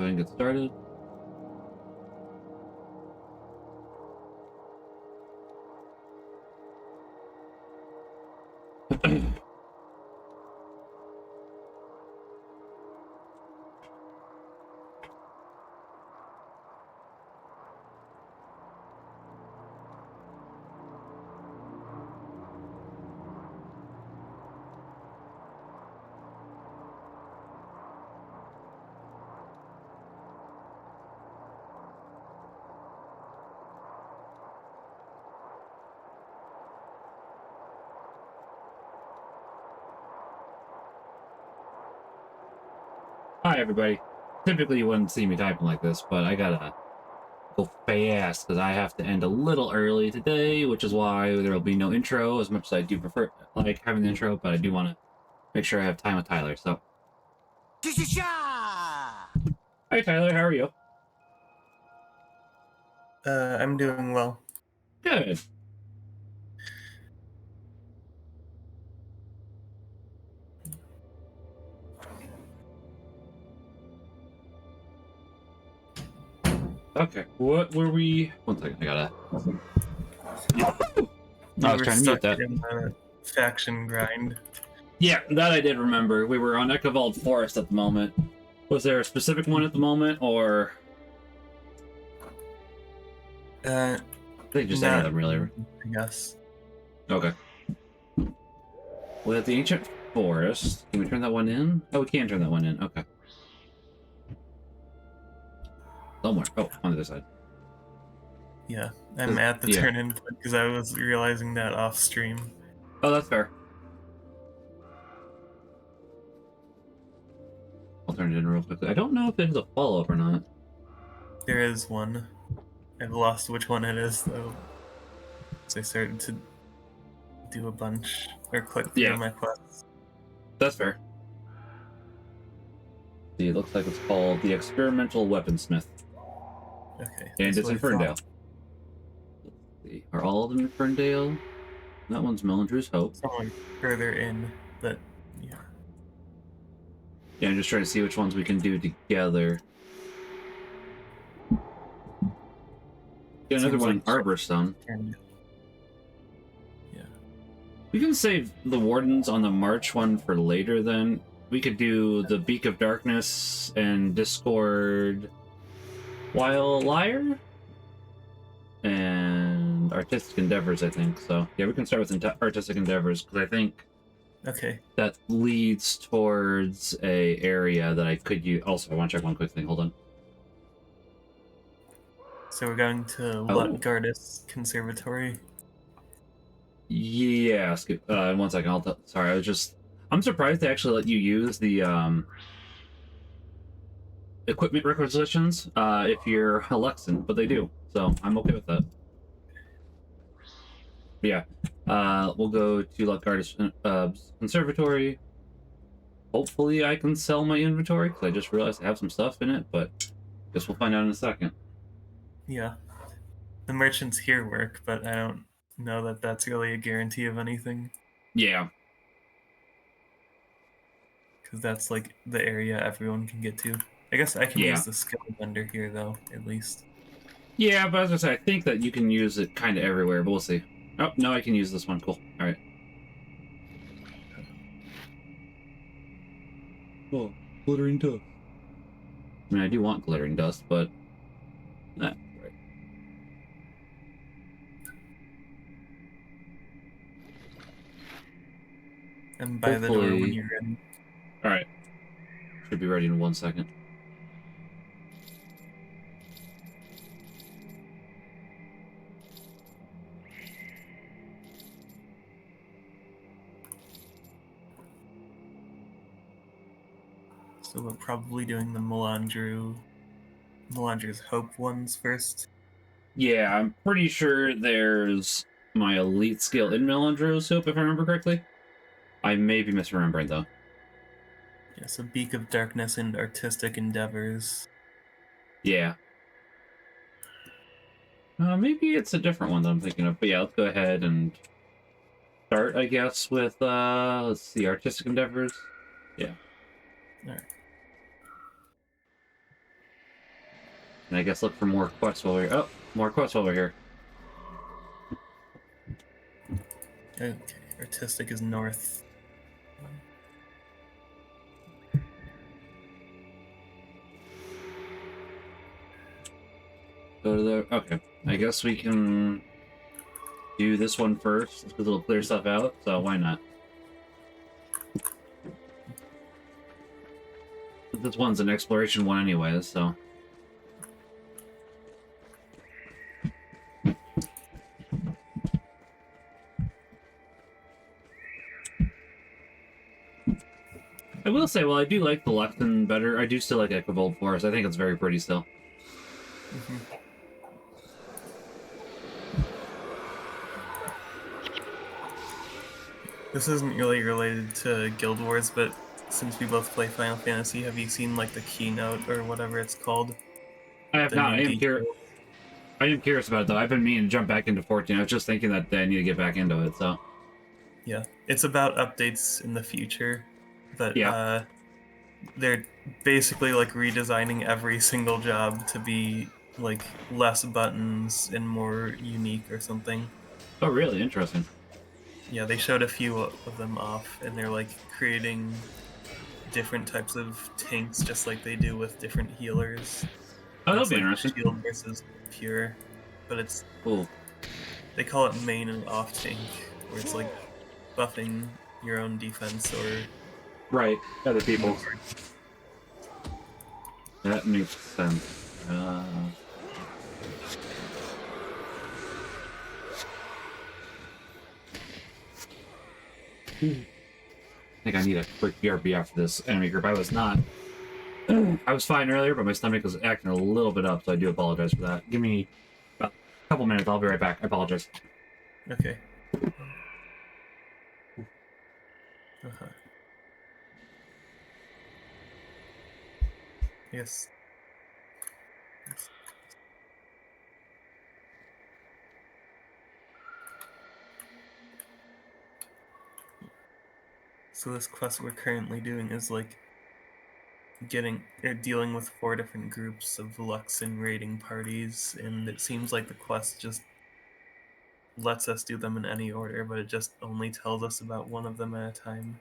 Go ahead and get started. Hi, everybody. Typically, you wouldn't see me typing like this, but I gotta go fast because I have to end a little early today, which is why there will be no intro, as much as I do prefer like having the intro, but I do want to make sure I have time with Tyler, so. Hi, Tyler. How are you? I'm doing well. Good. Okay, what were we... One second, I gotta... I was trying to mute that. In the faction grind. Yeah, that I did remember. We were on Echovald Forest at the moment. Was there a specific one at the moment, or... They just any of them, really. I guess. Okay. Well, at the Ancient Forest, can we turn that one in? Oh, we can turn that one in. Okay. Somewhere. Oh, on the other side. Yeah, I'm at the turn-in because I was realizing that off stream. Oh, that's fair. I'll turn it in real quickly. I don't know if there's a follow-up or not. There is one. I've lost which one it is, though. So I started to do a bunch, or click through my quests. That's fair. See, it looks like it's called the Experimental Weaponsmith. Okay. And it's in Ferndale. Let's see. Are all of them in Ferndale? That one's Melindrew's Hope. Someone further in, but yeah. Yeah, I'm just trying to see which ones we can do together. Yeah, another one in Arborstone. Yeah. We can save the Wardens on the March one for later then. We could do the Beak of Darkness and Discord While Liar? And Artistic Endeavors, I think. So, yeah, we can start with Artistic Endeavors, because I think that leads towards a area that I could use. Also, I want to check one quick thing. Hold on. So we're going to Lutgardus Conservatory? Yeah, skip. 1 second. Sorry, I'm surprised they actually let you use the equipment requisitions if you're a Lexan, but they do, so I'm okay with that. Yeah, we'll go to Lutgardus Conservatory. Hopefully I can sell my inventory, because I just realized I have some stuff in it, but guess we'll find out in a second. Yeah. The merchants here work, but I don't know that that's really a guarantee of anything. Yeah. Because that's like the area everyone can get to. I guess I can use the skill vendor here, though, at least. Yeah, but as I say, I think that you can use it kind of everywhere, but we'll see. Oh, no, I can use this one. Cool. All right. Oh, glittering dust. I mean, I do want glittering dust, but... right. And by the door when you're ready. All right. Should be ready in 1 second. So we're probably doing the Melandru's Hope ones first. Yeah, I'm pretty sure there's my elite skill in Melandrew's Hope, if I remember correctly. I may be misremembering, though. Yeah, so Beak of Darkness and Artistic Endeavors. Yeah. Maybe it's a different one that I'm thinking of, but yeah, let's go ahead and start, I guess, with, let's see, Artistic Endeavors. Yeah. Alright. And I guess look for more quests while we're here. Oh, more quests while we're here. Okay, artistic is north. Go to the... Okay. I guess we can do this one first, because it'll clear stuff out, so why not? This one's an exploration one anyways, so... I will say, well, I do like the Lexington better. I do still like Echovald Forest. I think it's very pretty still. This isn't really related to Guild Wars, but since we both play Final Fantasy, have you seen like the keynote or whatever it's called? I have The not. new detail? I am curious about it, though. I've been meaning to jump back into 14. I was just thinking that I need to get back into it, so... Yeah, it's about updates in the future, but Yeah. they're basically like redesigning every single job to be like less buttons and more unique or something. Oh, really? Interesting. Yeah, they showed a few of them off, and they're like creating different types of tanks, just like they do with different healers. Oh, that'll It's be like interesting. shield versus pure, but it's Cool. they call it main and off tank, where it's like buffing your own defense or Right. Other people. That makes sense. I think I need a quick BRB after this enemy group. I was not. I was fine earlier, but my stomach was acting a little bit up, so I do apologize for that. Give me about a couple minutes. I'll be right back. I apologize. Okay. Uh-huh. Yes. So this quest we're currently doing is like dealing with 4 different groups of Luxon raiding parties, and it seems like the quest just lets us do them in any order, but it just only tells us about one of them at a time.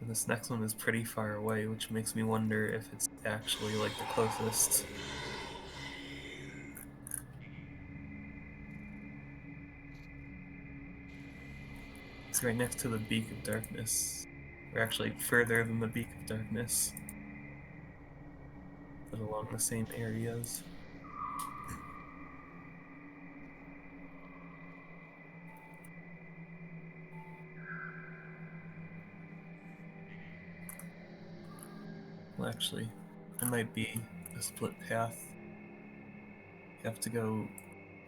And this next one is pretty far away, which makes me wonder if it's actually like the closest. It's right next to the Beak of Darkness. Or actually further than the Beak of Darkness, but along the same areas. Well, actually, it might be a split path. You have to go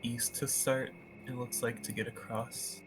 east to start, it looks like, to get across.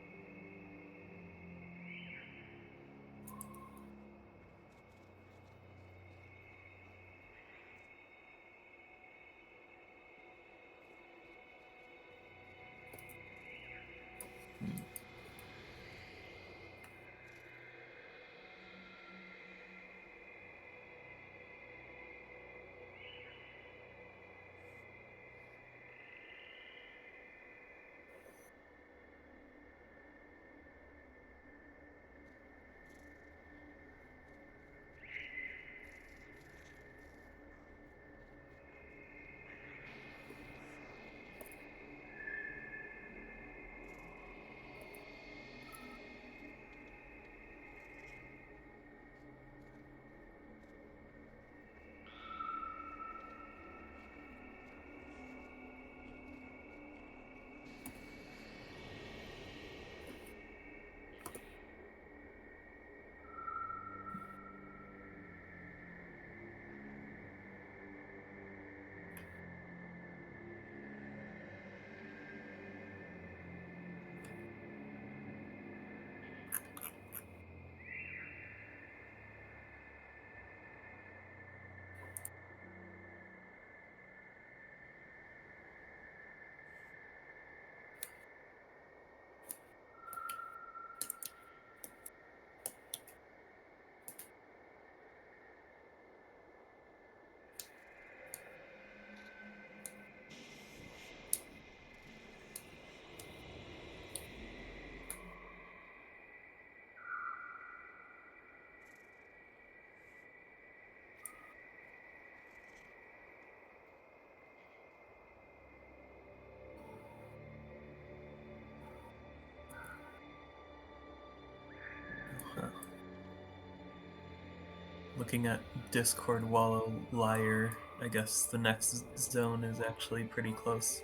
looking at Discord Wallow Liar, I guess the next zone is actually pretty close.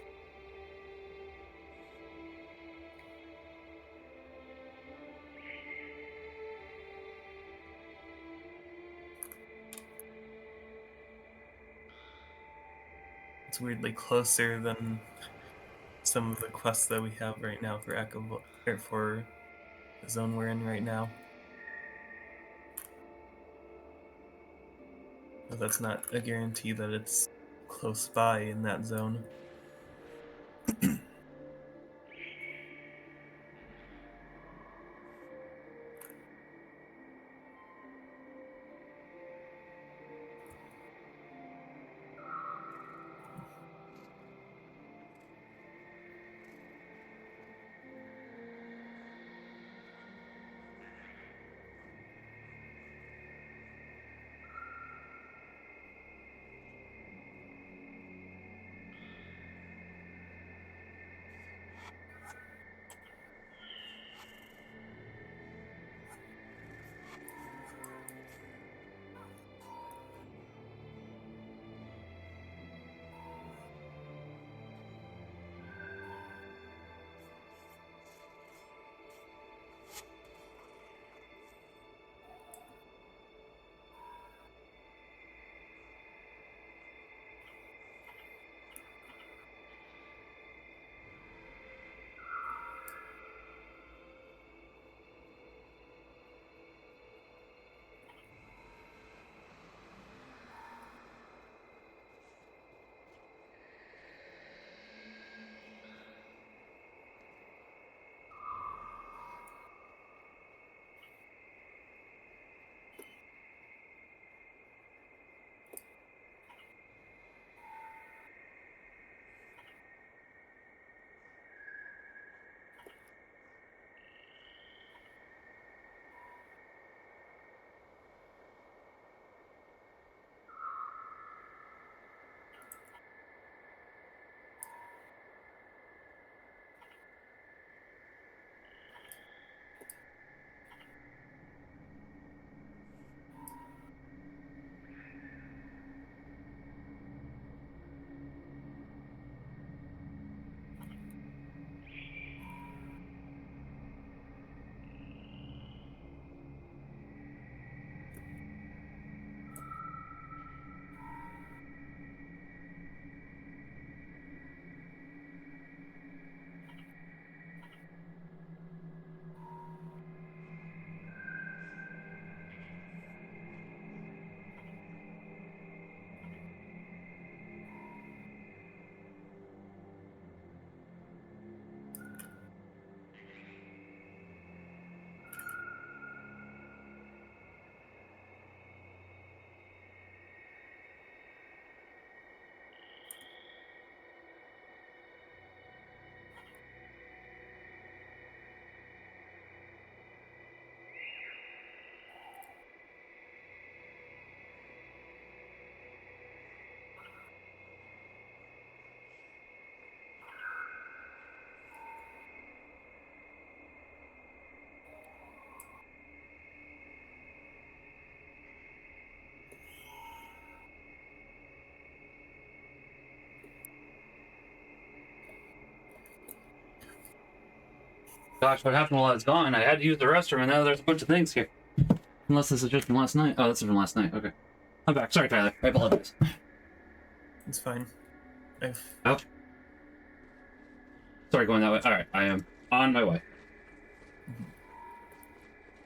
It's weirdly closer than some of the quests that we have right now for for the zone we're in right now. But that's not a guarantee that it's close by in that zone. Gosh, what happened while I was gone? I had to use the restroom, and now there's a bunch of things here. Unless this is just from last night. Oh, this is from last night. Okay. I'm back. Sorry, Tyler. I apologize. It's fine. Oh. Sorry, going that way. Alright, I am on my way.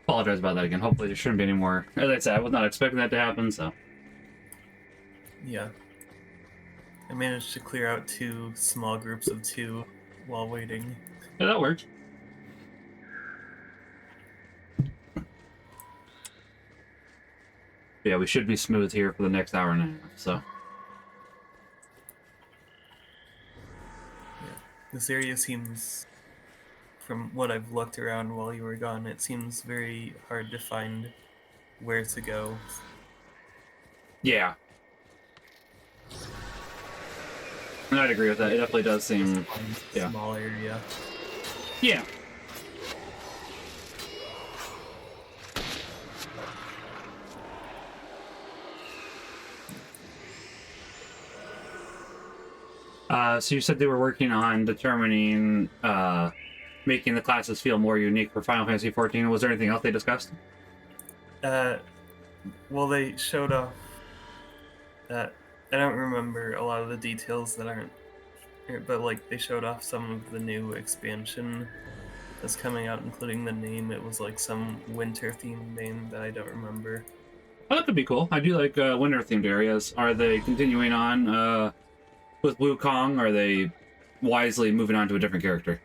Apologize about that again. Hopefully there shouldn't be any more. As I said, I was not expecting that to happen, so. Yeah. I managed to clear out 2 small groups of 2 while waiting. Yeah, that worked. Yeah, we should be smooth here for the next hour and a half, so. Yeah. This area seems, from what I've looked around while you were gone, it seems very hard to find where to go. Yeah. And I'd agree with that. It definitely does seem... Yeah. Small area. Yeah. So you said they were working on determining, making the classes feel more unique for Final Fantasy XIV. Was there anything else they discussed? Well, they showed off. I don't remember a lot of the details that aren't, but like they showed off some of the new expansion that's coming out, including the name. It was like some winter themed name that I don't remember. Oh, that could be cool. I do like winter-themed areas. Are they continuing on with Wukong? Or are they wisely moving on to a different character?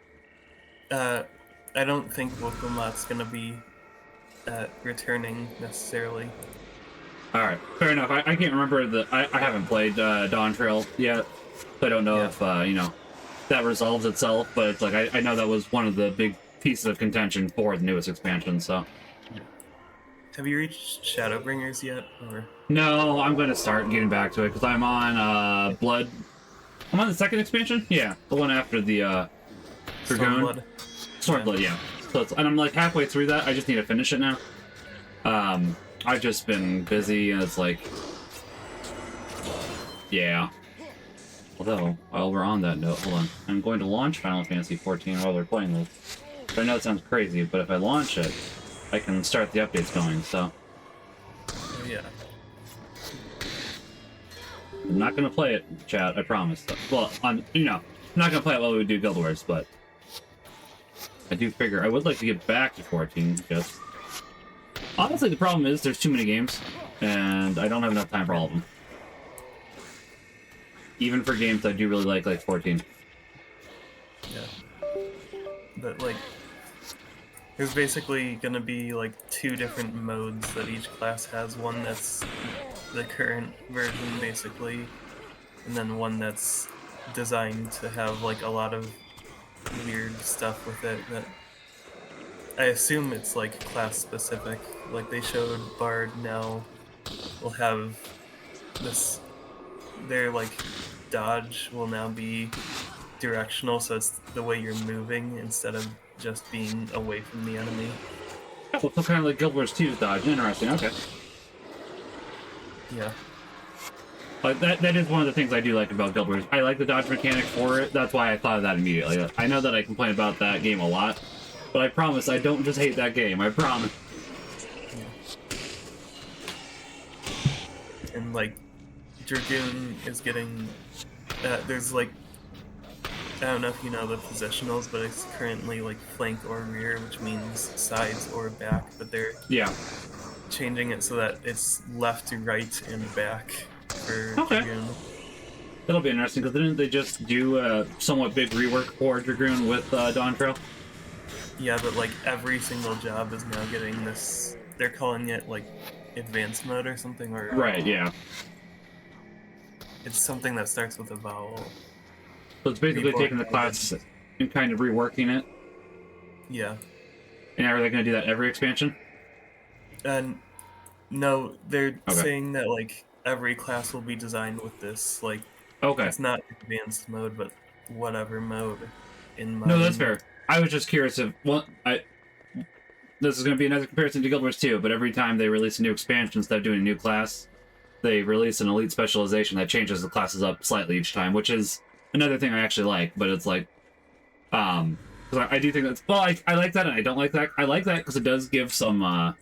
I don't think Wokomat's gonna be returning necessarily. All right, fair enough. I can't remember I haven't played Dawn Trail yet, so I don't know if that resolves itself. But it's like I know that was one of the big pieces of contention for the newest expansion. So Have you reached Shadowbringers yet? Or no, I'm going to start getting back to it because I'm on Blood. I'm on the second expansion. Yeah, the one after the Dragoon. Stormblood, yeah. So and I'm like halfway through that. I just need to finish it now. I've just been busy, and it's like, yeah. Although, while we're on that note, hold on. I'm going to launch Final Fantasy XIV while we're playing this. I know it sounds crazy, but if I launch it, I can start the updates going, so. Yeah. I'm not going to play it, chat, I promise. Well, I'm not going to play it while we do Guild Wars, but I do figure I would like to get back to 14, just... Honestly, the problem is there's too many games, and I don't have enough time for all of them. Even for games I do really like 14. Yeah. But, like, there's basically gonna be, like, 2 different modes that each class has. One that's the current version, basically, and then one that's designed to have, like, a lot of weird stuff with it that I assume it's like class specific. Like they showed Bard now will have this, their like dodge will now be directional, so it's the way you're moving instead of just being away from the enemy. Oh, so kind of like Guild Wars 2's dodge. Interesting, okay. Yeah. Like that is one of the things I do like about Guild Wars. I like the dodge mechanic for it. That's why I thought of that immediately. I know that I complain about that game a lot, but I promise I don't just hate that game. I promise. And like, Dragoon is getting. There's like, I don't know if you know the positionals, but it's currently like flank or rear, which means sides or back. But they're changing it so that it's left to right and back for Dragoon. That'll be interesting, because didn't they just do a somewhat big rework for Dragoon with Dawn Trail? Yeah, but like every single job is now getting this. They're calling it like advanced mode or something, or right, yeah. It's something that starts with a vowel. So it's basically taking the class and kind of reworking it. Yeah. And are they going to do that every expansion? And no, they're saying that like every class will be designed with this. Like, it's not advanced mode, but whatever mode in mind. No, that's fair. I was just curious if this is going to be another comparison to Guild Wars 2, but every time they release a new expansion instead of doing a new class, they release an elite specialization that changes the classes up slightly each time, which is another thing I actually like. But it's like, because I do think that's, well, I like that and I don't like that. I like that because it does give some,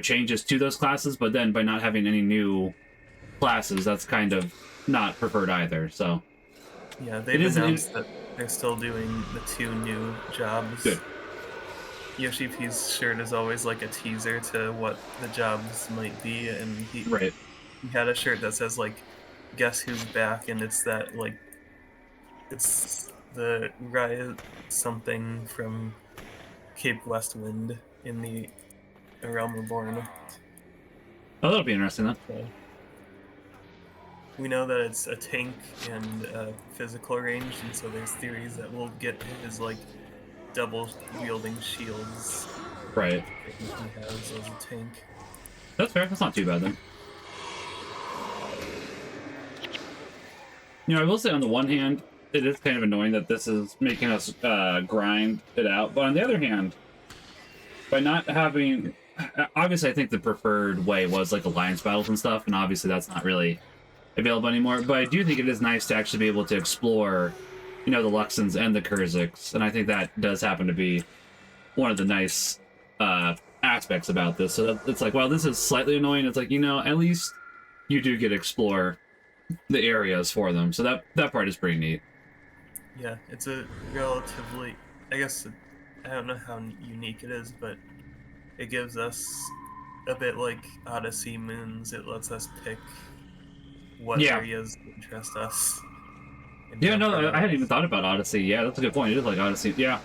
changes to those classes, but then by not having any new classes, that's kind of not preferred either. So yeah, they've announced that they're still doing the 2 new jobs. Good. Yoshi P's shirt is always like a teaser to what the jobs might be, and he had a shirt that says like, "Guess who's back?" and it's that like, it's the Riot something from Cape Westwind in the Realm Reborn. Oh, that'll be interesting then. So, we know that it's a tank and physical range, and so there's theories that we'll get his like double wielding shields. Right. That he has as a tank. That's fair. That's not too bad then. I will say on the one hand, it is kind of annoying that this is making us grind it out. But on the other hand, by not having... Obviously, I think the preferred way was like alliance battles and stuff, and obviously that's not really available anymore. But I do think it is nice to actually be able to explore, the Luxons and the Kurziks, and I think that does happen to be one of the nice aspects about this. So it's like, while this is slightly annoying, it's like, at least you do get to explore the areas for them. So that part is pretty neat. Yeah, it's a relatively, I guess, I don't know how unique it is, but it gives us a bit like Odyssey Moons. It lets us pick what Yeah. areas interest us. And Yeah, jump no, I around. hadn't even thought about Odyssey. Yeah, that's a good point. It is like Odyssey. Yeah.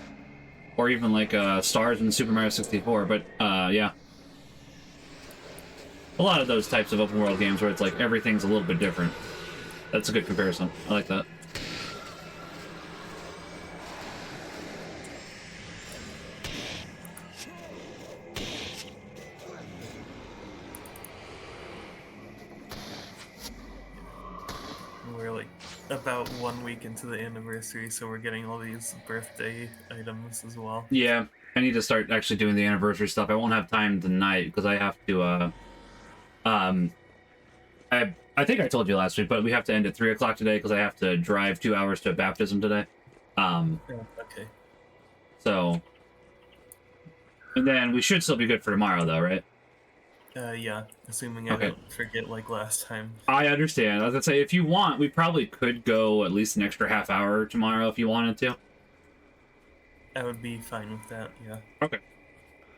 Or even like Stars in Super Mario 64. But yeah. A lot of those types of open world games where it's like everything's a little bit different. That's a good comparison. I like that. We're like about 1 week into the anniversary, so we're getting all these birthday items as well. Yeah, I need to start actually doing the anniversary stuff. I won't have time tonight because I have to I think I told you last week, but we have to end at 3 o'clock today because I have to drive 2 hours to a baptism today. Okay. So, and then we should still be good for tomorrow, though, right? Yeah, assuming I Okay. don't forget like last time. I understand. I was gonna say, if you want, we probably could go at least an extra half hour tomorrow if you wanted to. I would be fine with that, yeah. Okay.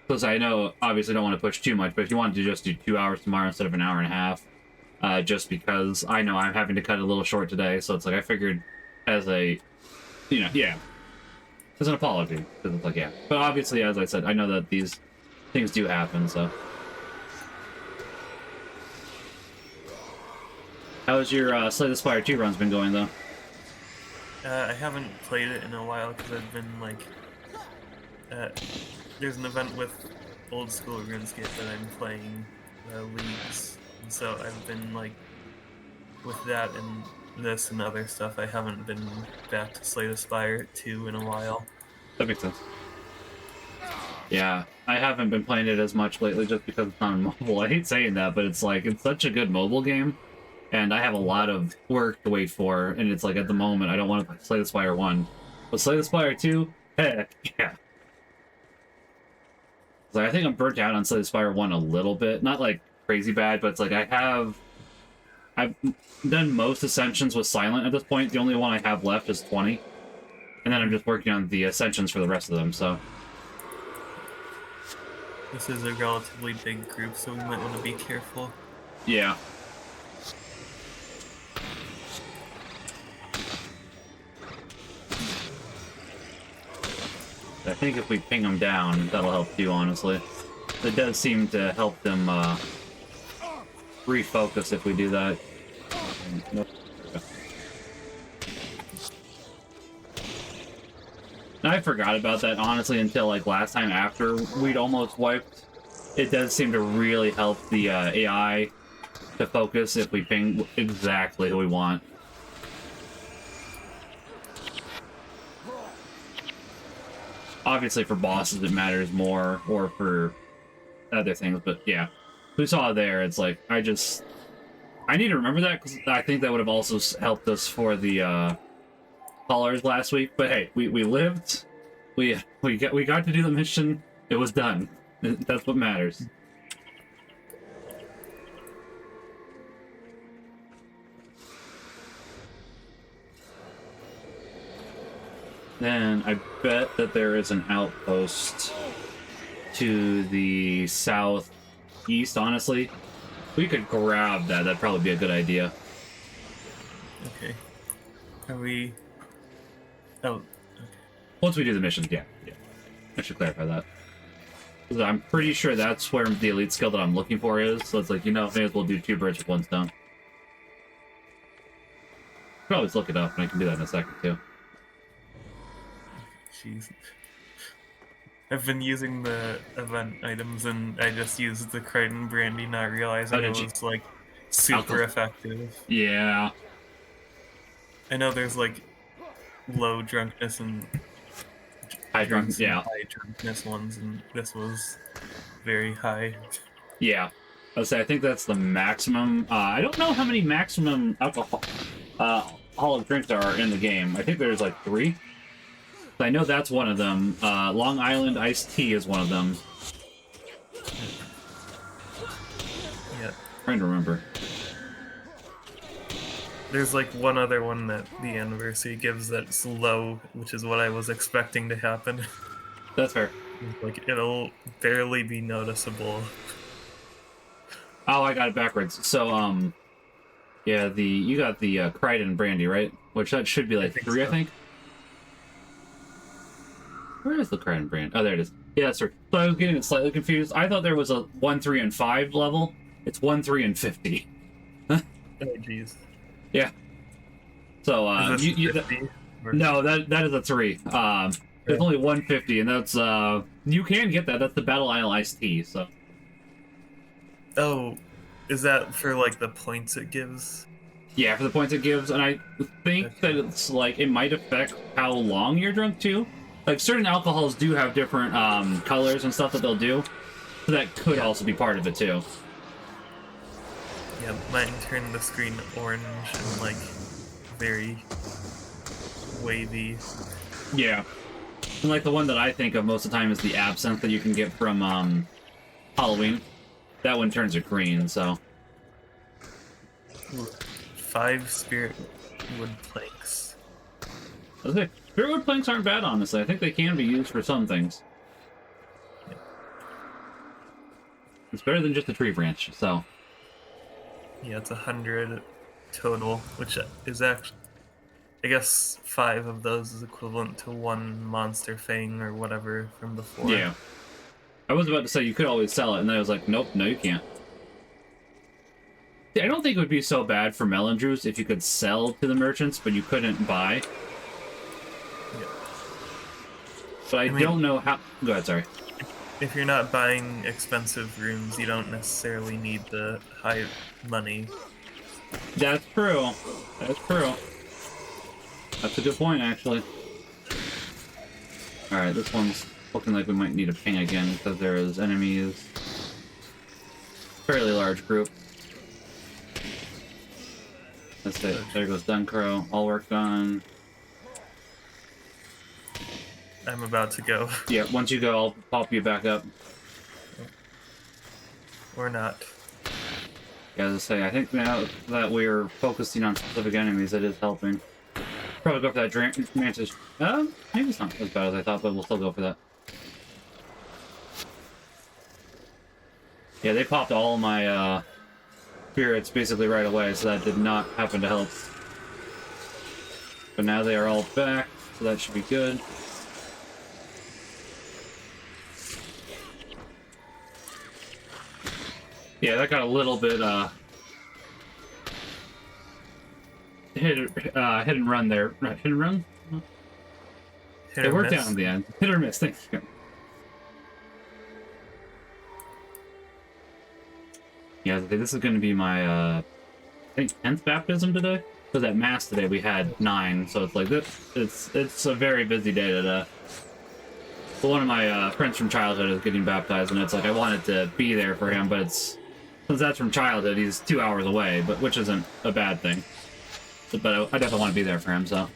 Because I know, obviously, don't want to push too much, but if you wanted to just do 2 hours tomorrow instead of an hour and a half, just because I know I'm having to cut it a little short today, so it's like I figured as a, yeah, as an apology, because it's like, yeah. But obviously, as I said, I know that these things do happen, so. How's your Slay the Spire 2 runs been going, though? I haven't played it in a while because I've been like, there's an event with old school RuneScape that I'm playing leagues, and so I've been like, with that and this and other stuff, I haven't been back to Slay the Spire 2 in a while. That makes sense. Yeah, I haven't been playing it as much lately just because it's not on mobile. I hate saying that, but it's like, it's such a good mobile game, and I have a lot of work to wait for, and it's like, at the moment, I don't want to play Slay the Spire 1. But Slay the Spire 2, heck yeah. Like, I think I'm burnt out on Slay the Spire 1 a little bit. Not like crazy bad, but it's like I've done most Ascensions with Silent at this point. The only one I have left is 20. And then I'm just working on the Ascensions for the rest of them, so. This is a relatively big group, so we might want to be careful. Yeah. I think if we ping them down, that'll help too, honestly. It does seem to help them refocus if we do that. Nope. I forgot about that, honestly, until like last time after we'd almost wiped. It does seem to really help the AI to focus if we ping exactly who we want. Obviously, for bosses, it matters more, or for other things, but yeah. We saw there, it's like, I need to remember that, because I think that would have also helped us for the callers last week, but hey, we lived, we got to do the mission, it was done. That's what matters. Then I bet that there is an outpost to the southeast, honestly. We could grab that, that'd probably be a good idea. Okay. Are we... Oh, okay. Once we do the missions, yeah. I should clarify that. 'Cause I'm pretty sure that's where the elite skill that I'm looking for is, so it's like, may as well do 2 birds with 1 stone. I could always look it up, and I can do that in a second, too. Jeez. I've been using the event items, and I just used the Crichton Brandy, not realizing it was, like, super effective. Yeah. I know there's, like, low drunkenness and High drunkenness, yeah. high drunkenness ones, and this was very high. Yeah. I'll say I think that's the maximum. I don't know how many maximum alcoholic drinks there are in the game. I think there's like 3. I know that's one of them. Long Island iced tea is one of them. Yeah. Trying to remember. There's like one other one that the anniversary gives that's low, which is what I was expecting to happen. That's fair. Like, it'll barely be noticeable. Oh, I got it backwards. So, yeah, you got the Crichton brandy, right? Which that should be like 3, I think. Where is the Crichton brand? Oh, there it is. Yeah, that's right. So I was getting it slightly confused. I thought there was a 1, 3, and 5 level. It's 1, 3, and 50. Oh, jeez. Yeah. So, no, that is a 3. There's only 150, and that's you can get that. That's the Battle Isle iced tea. So. Oh, is that for like the points it gives? Yeah, for the points it gives, and I think that it's like it might affect how long you're drunk too. Like certain alcohols do have different colors and stuff that they'll do, so that could also be part of it too. Yeah, mine turned the screen orange and like very wavy. Yeah, and like the one that I think of most of the time is the absinthe that you can get from Halloween. That one turns it green, so. 5 spirit wood planks. Okay. Spiritwood planks aren't bad, honestly. I think they can be used for some things. Yeah. It's better than just a tree branch, so. Yeah, it's 100 total, which is actually, I guess 5 of those is equivalent to 1 monster fang or whatever from before. Yeah. I was about to say you could always sell it, and then I was like, nope, no, you can't. I don't think it would be so bad for melon juice if you could sell to the merchants, but you couldn't buy. Yeah. But I mean, don't know how. Go ahead, sorry. If you're not buying expensive runes, you don't necessarily need the high money. That's true. That's true. That's a good point, actually. Alright, this one's looking like we might need a ping again because there is enemies. Fairly large group. Let's see. There goes Duncrow. All work done. I'm about to go. Yeah, once you go, I'll pop you back up. Or not. Yeah, as I say, I think now that we're focusing on specific enemies, it is helping. Probably go for that Mantis. Maybe it's not as bad as I thought, but we'll still go for that. Yeah, they popped all my spirits basically right away, so that did not happen to help. But now they are all back, so that should be good. Yeah, that got a little bit hit and run there. Right, hit and run? Hit It or worked miss. out in the end. Hit or miss, thank you. Yeah, this is going to be my, I think, 10th baptism today. Because at Mass today we had 9, so it's like this. It's a very busy day today. But one of my friends from childhood is getting baptized, and it's like I wanted to be there for him, but it's since that's from childhood, he's 2 hours away, but which isn't a bad thing. But I definitely want to be there for him, so.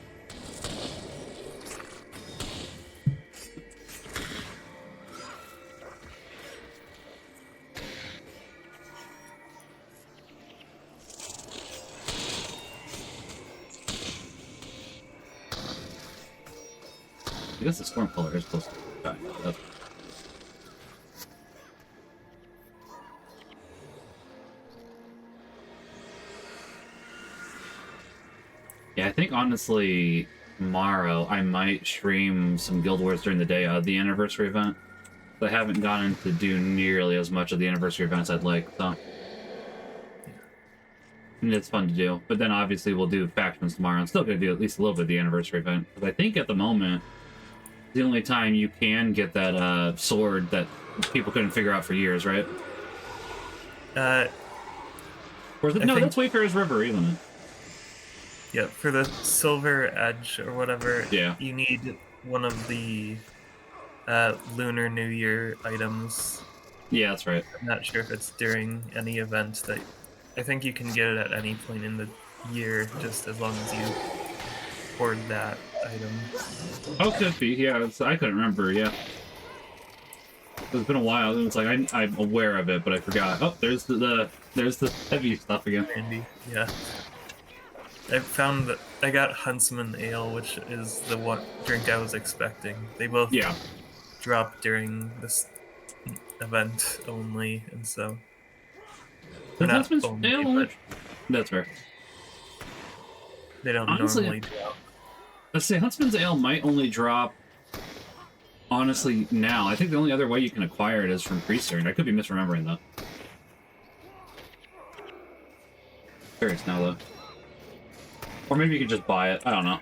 I guess the storm color is close to dying. Yeah, I think honestly, tomorrow I might stream some Guild Wars during the day of the anniversary event. I haven't gotten to do nearly as much of the anniversary events I'd like, so. And it's fun to do. But then obviously we'll do factions tomorrow. I'm still going to do at least a little bit of the anniversary event. Because I think at the moment, the only time you can get that sword that people couldn't figure out for years, right? Or is it, no, that's Wayfarer's River, isn't it? Yeah, for the Silver Edge or whatever, yeah, you need one of the Lunar New Year items. Yeah, that's right. I'm not sure if it's during any event that. I think you can get it at any point in the year, just as long as you hoard that item. Oh, could be. Yeah, I couldn't remember. Yeah, it's been a while. It's like I'm aware of it, but I forgot. Oh, there's the heavy stuff again. Brandy, yeah. I found that I got Huntsman Ale, which is the one drink I was expecting. They both Yeah, drop during this event only, and so or does not Huntsman's only, ale but only? That's fair. they don't Honestly, normally drop. let's say Huntsman's ale might only drop. Honestly, now I think the only other way you can acquire it is from Priestern. I could be misremembering though. Curious now though. Or maybe you could just buy it. I don't know.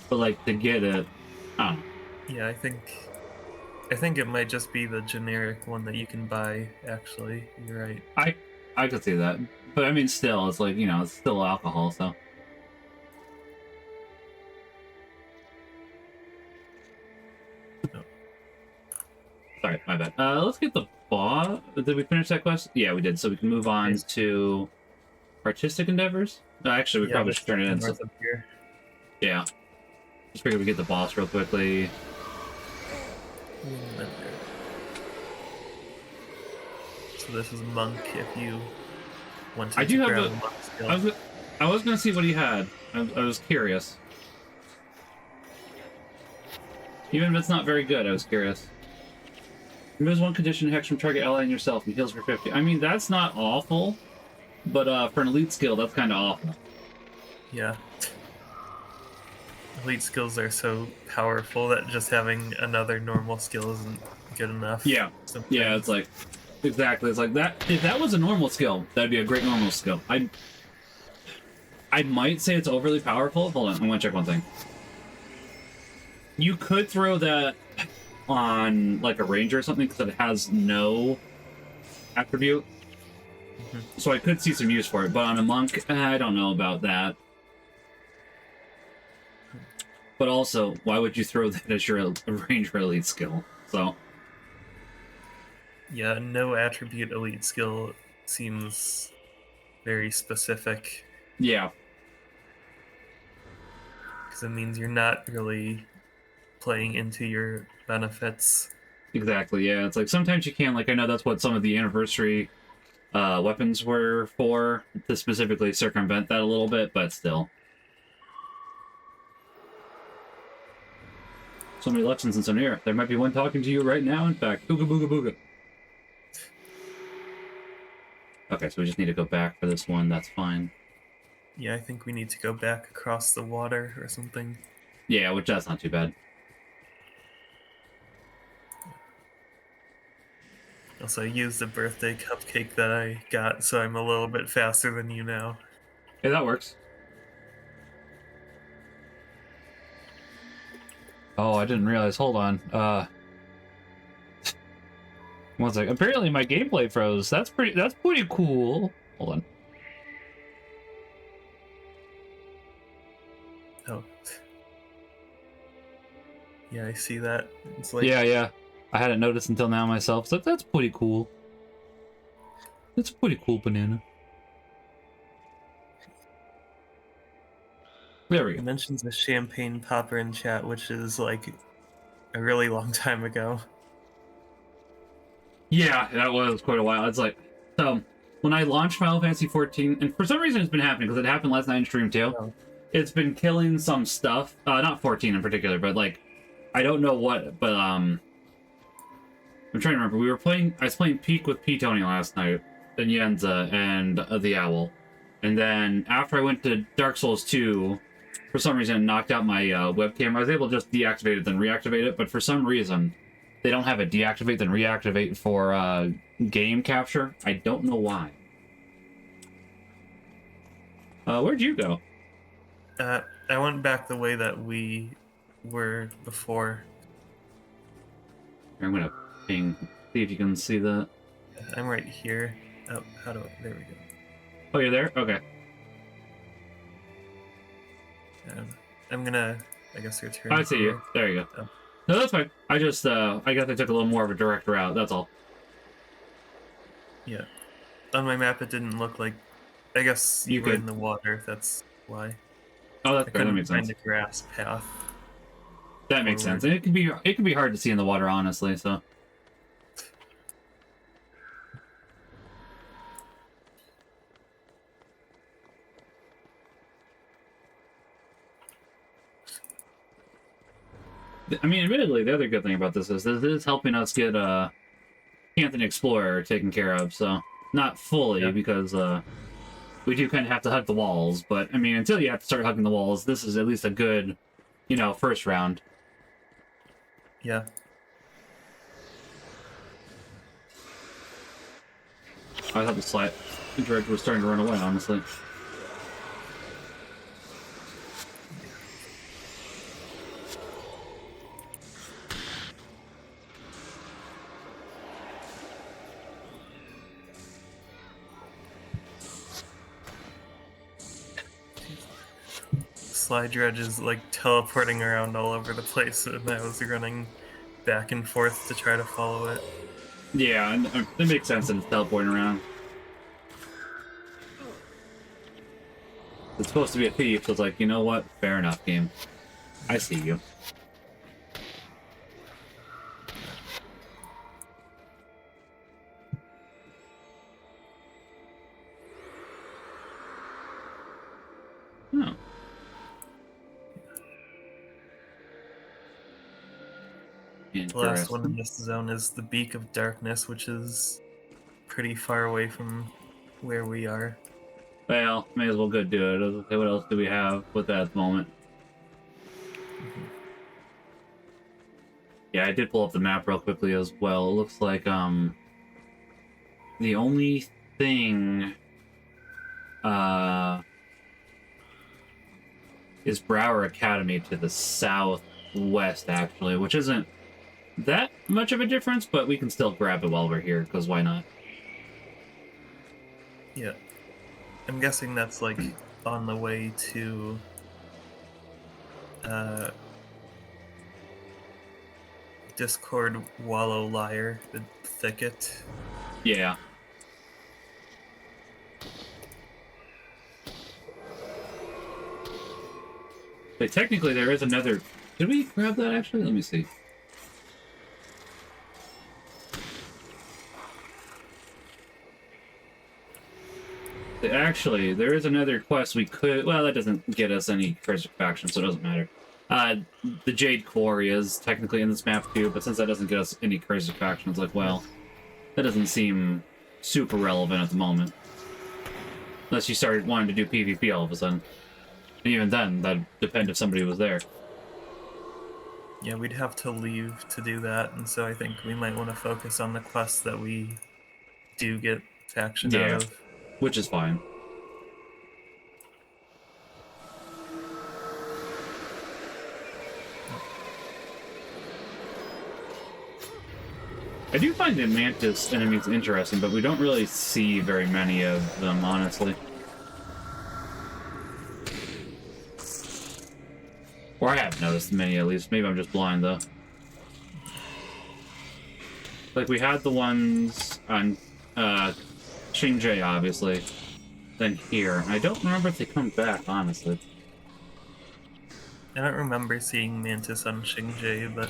But like to get it, I don't know. Yeah, I think it might just be the generic one that you can buy. Actually, you're right. I could see that, but I mean, still, it's like it's still alcohol. So Oh, sorry, my bad. Let's get the boss. Did we finish that quest? Yeah, we did. So we can move on nice. to artistic endeavors. Actually, we Yeah, probably this should turn it in. So, north of here. yeah, just figured we get the boss real quickly. So this is monk. If you wanted I do to have grab a. a monk skill. I was gonna see what he had. I was curious. Even if it's not very good, I was curious. Removes one condition hex from target ally and yourself and heals for 50. I mean, that's not awful, but for an elite skill, that's kind of awful. Yeah. Elite skills are so powerful that just having another normal skill isn't good enough. Yeah, sometimes. yeah, it's like exactly. It's like that. If that was a normal skill, that'd be a great normal skill. I might say it's overly powerful. Hold on, I want to check one thing. You could throw that on like a ranger or something because it has no attribute. So I could see some use for it, but on a monk, I don't know about that. But also, why would you throw that as your ranger elite skill? So Yeah, no attribute elite skill seems very specific yeah, because it means you're not really playing into your benefits. exactly. Yeah, it's like sometimes you can. Like I know that's what some of the anniversary weapons were for to specifically circumvent that a little bit, but still. So many lessons and so near. There might be one talking to you right now, in fact. Booga booga booga. Okay, so we just need to go back for this one. That's fine. Yeah, I think we need to go back across the water or something. Yeah, which that's not too bad. Also, I used the birthday cupcake that I got, so I'm a little bit faster than you now. Hey, that works. Oh, I didn't realize. Hold on. One sec. Apparently my gameplay froze. That's pretty cool. Hold on. Oh. Yeah, I see that. It's like Yeah. I hadn't noticed until now myself. So that's pretty cool. That's a pretty cool banana. There we it go. mentions a champagne popper in chat, which is like a really long time ago. Yeah, that was quite a while. It's like, so when I launched Final Fantasy 14, and for some reason it's been happening because it happened last night in stream too. Oh. It's been killing some stuff. Not 14 in particular, but like, I don't know what. But I'm trying to remember. I was playing Peak with P-Tony last night, then Yenza and the Owl, and then after I went to Dark Souls 2, for some reason it knocked out my webcam. I was able to just deactivate it then reactivate it, but for some reason they don't have a deactivate then reactivate for game capture. I don't know why. Where'd you go? I went back the way that we were before. I'm gonna ping, see if you can see that. I'm right here. Oh, how do I? There we go. Oh, you're there? Okay. I'm gonna, I guess, return. I see here. you. There you go. Oh. No, that's fine. I just, I guess I took a little more of a direct route. That's all. Yeah. On my map, it didn't look like. I guess You you were could. in the water. That's why. Oh, that's I fair. That couldn't makes find sense. a grass path That makes sense. forward. And it can be hard to see in the water, honestly. So, I mean, admittedly, the other good thing about this is helping us get Anthony Explorer taken care of. So, not fully Yeah. because we do kind of have to hug the walls. But I mean, until you have to start hugging the walls, this is at least a good, first round. Yeah. I thought the director was starting to run away. Honestly. Slide Dredge is like teleporting around all over the place, and I was running back and forth to try to follow it. Yeah, and it makes sense that it's teleporting around. It's supposed to be a thief, so it's like, you know what? Fair enough, game. I see you. Oh. The last one in Interesting. this zone is the Beak of Darkness, which is pretty far away from where we are. Well, may as well go do it. Okay, what else do we have with that at the moment? Yeah, I did pull up the map real quickly as well. It looks like the only thing uh is Brower Academy to the southwest actually, which isn't that much of a difference, but we can still grab it while we're here, because why not? Yeah. I'm guessing that's like on the way to uh, Discord Wallow Liar, the thicket. Yeah. But technically there is another. Did we grab that actually? Let me see. Actually, there is another quest we could. Well, that doesn't get us any treasure faction, so it doesn't matter. The Jade Quarry is technically in this map too, but since that doesn't get us any crazy factions, like, well, that doesn't seem super relevant at the moment. Unless you started wanting to do PvP all of a sudden. And even then, that'd depend if somebody was there. Yeah, we'd have to leave to do that, and so I think we might want to focus on the quests that we do get faction out Yeah, of. which is fine. I do find the Mantis enemies interesting, but we don't really see very many of them, honestly. Or I haven't noticed many, at least. Maybe I'm just blind, though. Like, we had the ones on Xingzhe, obviously. Then here. I don't remember if they come back, honestly. I don't remember seeing Mantis on Xingzhe, but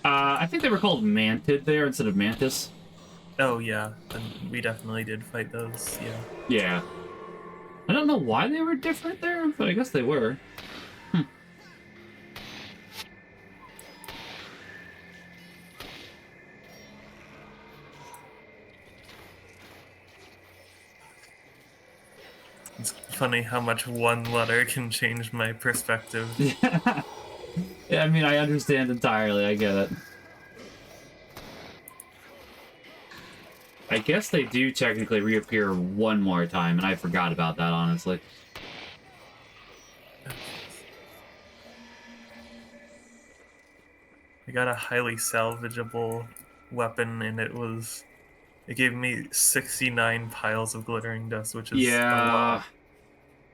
I think they were called Mantid there instead of Mantis. oh yeah, then we definitely did fight those. Yeah. Yeah. I don't know why they were different there, but I guess they were. It's funny how much one letter can change my perspective. Yeah. Yeah, I mean, I understand entirely. I get it. I guess they do technically reappear one more time, and I forgot about that, honestly. I got a highly salvageable weapon, and it gave me 69 piles of glittering dust, which is a Yeah. lot.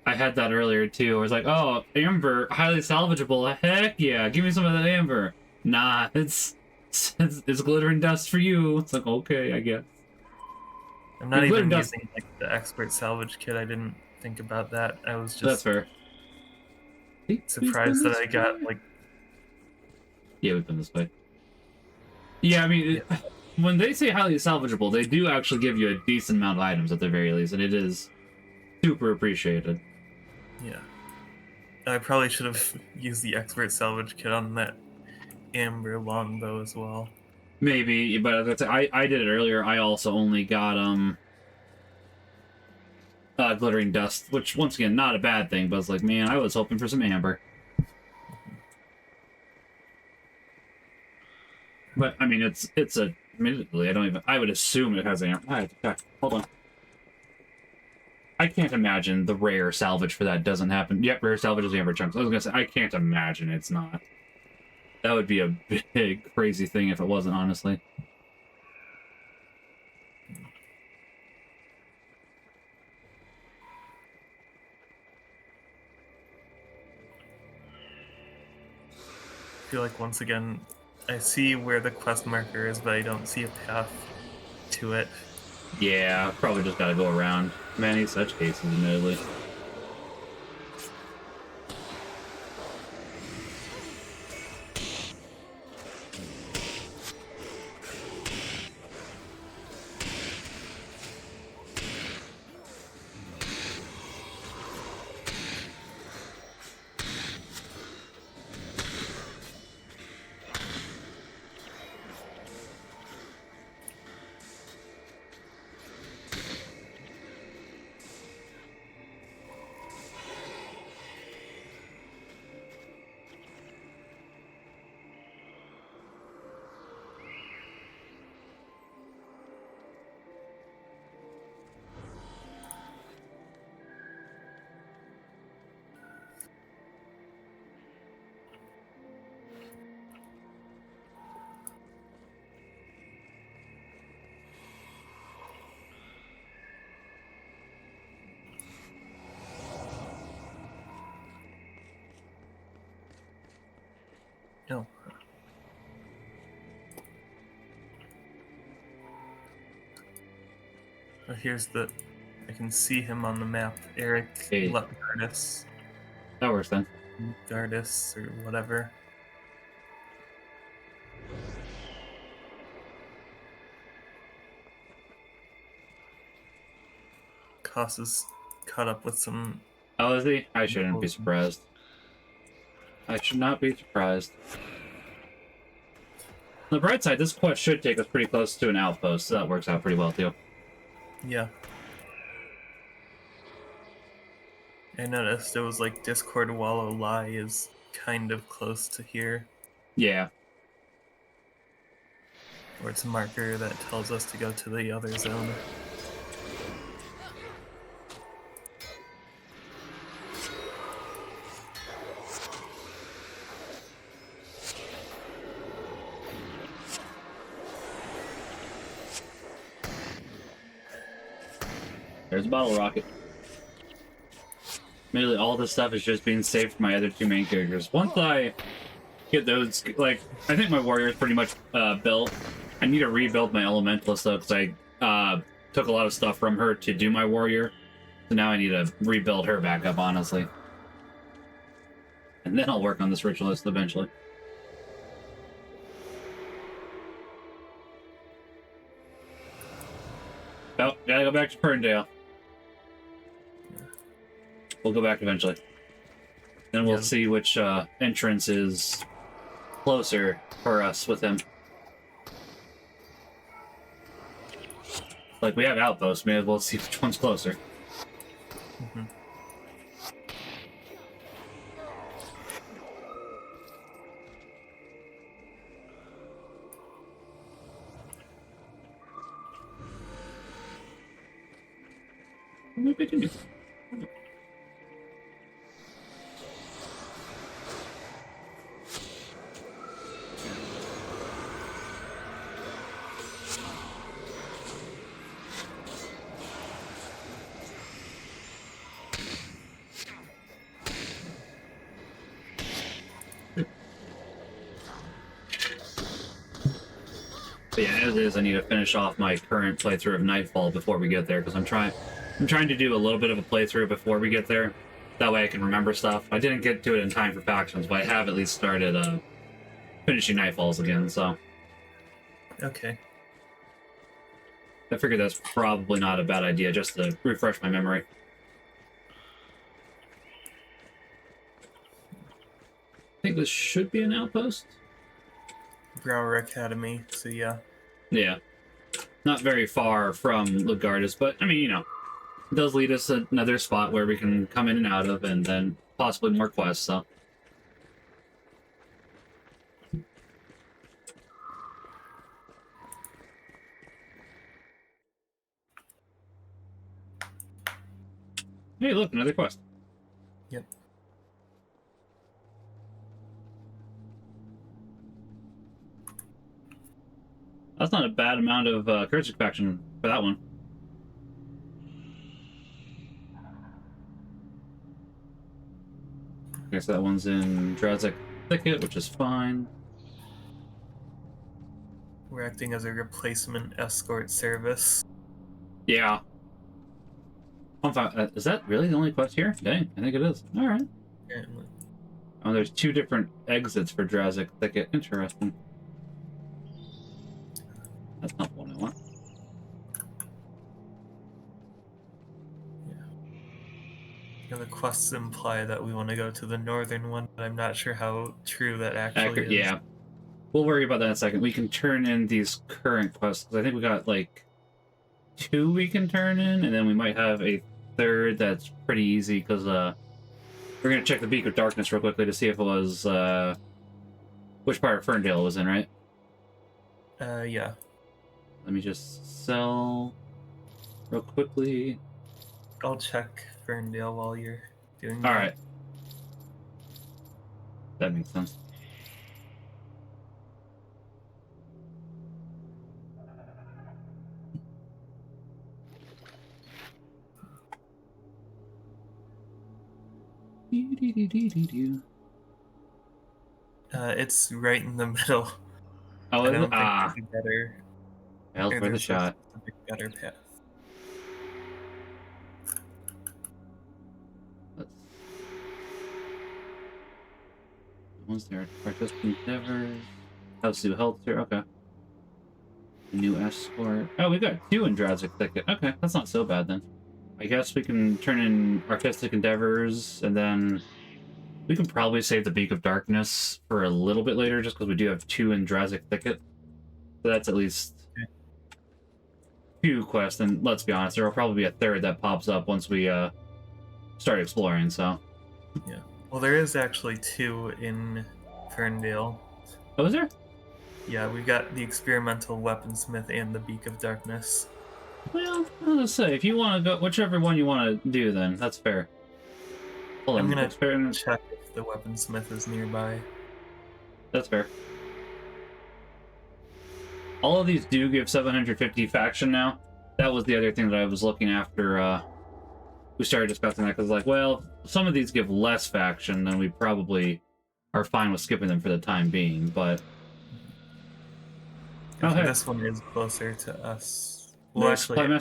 I had that earlier too. I was like, oh, amber, highly salvageable. Heck yeah, give me some of that amber. Nah, it's glittering dust for you. It's like, okay, I guess. I'm I not mean, glittering even dust. using like the expert salvage kit. I didn't think about that. I was That's just fair. We've been surprised that this I got way. like Yeah, we've been this way. Yeah, I mean, yeah, when they say highly salvageable, they do actually give you a decent amount of items at the very least, and it is super appreciated. yeah. I probably should have used the expert salvage kit on that amber longbow as well. Maybe, but I did it earlier. I also only got glittering dust, which once again not a bad thing, but it's like, man, I was hoping for some amber. But I mean, it's a admittedly, I don't even. I would assume it has amber. I have to check. Hold on. I can't imagine the rare salvage for that doesn't happen. Yep, rare salvage is amber chunks. I was gonna say I can't imagine it's not. That would be a big crazy thing if it wasn't, honestly. I feel like once again, I see where the quest marker is, but I don't see a path to it. Yeah, probably just gotta go around. Many such cases, admittedly. No. Oh, here's the. I can see him on the map. Eric Hey, Lutgardus. that works then. Gardus or whatever. Koss is caught up with some. Oh, is he? I shouldn't be surprised. I should not be surprised. On the bright side, this quest should take us pretty close to an outpost, so that works out pretty well, too. Yeah. I noticed it was like Discord Wallow Lie is kind of close to here, Yeah. or it's a marker that tells us to go to the other zone. There's a bottle rocket. Mainly all this stuff is just being saved for my other two main characters. Once I get those, like, I think my warrior is pretty much built. I need to rebuild my elementalist, though, because I took a lot of stuff from her to do my warrior. So now I need to rebuild her back up, honestly. And then I'll work on this ritualist eventually. Oh, gotta go back to Ferndale. We'll go back eventually. Then we'll see which entrance is closer for us with him. Like, we have outposts, may as well see which one's closer. Mm-hmm. But yeah, as is, I need to finish off my current playthrough of Nightfall before we get there, because I'm trying to do a little bit of a playthrough before we get there. That way I can remember stuff. I didn't get to it in time for factions, but I have at least started finishing Nightfalls again, so Okay. I figured that's probably not a bad idea, just to refresh my memory. I think this should be an outpost. Brower Academy, so yeah. Yeah. Not very far from Lugardus, but, I mean, you know, it does lead us to another spot where we can come in and out of, and then possibly more quests, so. Hey, look, another quest. Yep. That's not a bad amount of curse faction for that one. Okay, so that one's in Drazik Thicket, which is fine. We're acting as a replacement escort service. Yeah. Is that really the only quest here? Dang, I think it is. Alright. Apparently. Oh, there's 2 different exits for Drazik Thicket. Interesting. That's not the one I want. Yeah, the quests imply that we want to go to the northern one, but I'm not sure how true that actually is. Yeah. We'll worry about that in a second. We can turn in these current quests. I think we got like 2 we can turn in, and then we might have a third that's pretty easy because we're gonna check the Beak of Darkness real quickly to see if it was which part of Ferndale it was in, right? Yeah. Let me just sell real quickly. I'll check Ferndale while you're doing All that. right, that makes sense. It's right in the middle. Oh, I is don't it? think there's a better, Hell or for the there's a shot. specific better path. Let's... One's there. Participant endeavors. House to health here. Okay. New escort. Oh, we got 2 in Drazik Thicket. Okay, that's not so bad then. I guess we can turn in artistic endeavors, and then we can probably save the Beak of Darkness for a little bit later, just because we do have 2 in Drazik Thicket. So that's at least 2 quests, and let's be honest, there will probably be a third that pops up once we start exploring, so. Yeah. Well, there is actually 2 in Ferndale. Oh, is there? Yeah, we've got the experimental weaponsmith and the Beak of Darkness. Well, I'll just say, if you want to go, whichever one you want to do, then that's fair. Hold I'm on, gonna experiment. check if the weaponsmith is nearby. That's fair. All of these do give 750 faction now. That was the other thing that I was looking after we started discussing that, because like, well, some of these give less faction, then we probably are fine with skipping them for the time being, but... Okay, hey. this one is closer to us. Well, actually,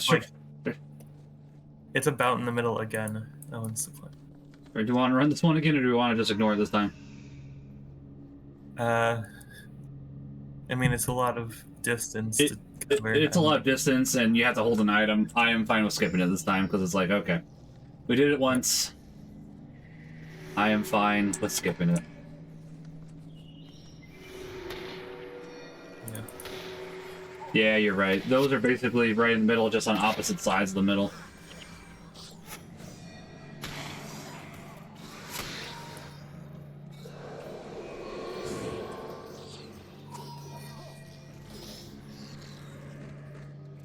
it's about in the middle again. That one's supply. Or do you want to run this one again, or do we want to just ignore it this time? I mean, it's a lot of distance to cover. It's a lot of distance, and you have to hold an item. I am fine with skipping it this time, because it's like, okay, we did it once. I am fine with skipping it. Yeah. Yeah, you're right. Those are basically right in the middle, just on opposite sides of the middle.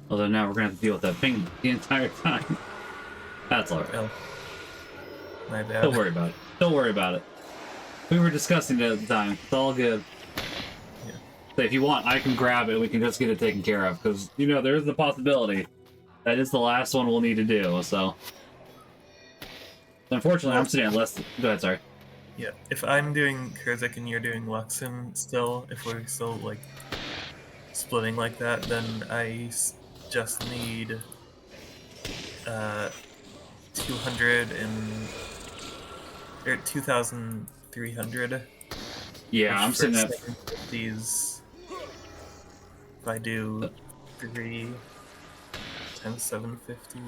Although now we're going to have to deal with that ping the entire time. That's alright. Oh. My bad. Don't worry about it. Don't worry about it. We were discussing it at the time. It's all good. Yeah. So if you want, I can grab it. We can just get it taken care of. Because, you know, there is the possibility that is the last one we'll need to do. So, unfortunately, I'm sitting at less... Go ahead, sorry. Yeah, if I'm doing Kurzik and you're doing Luxem still, if we're still, like, splitting like that, then just need 200 and or 2,300. Yeah, I'm sitting at. These. If I do 3 times 750,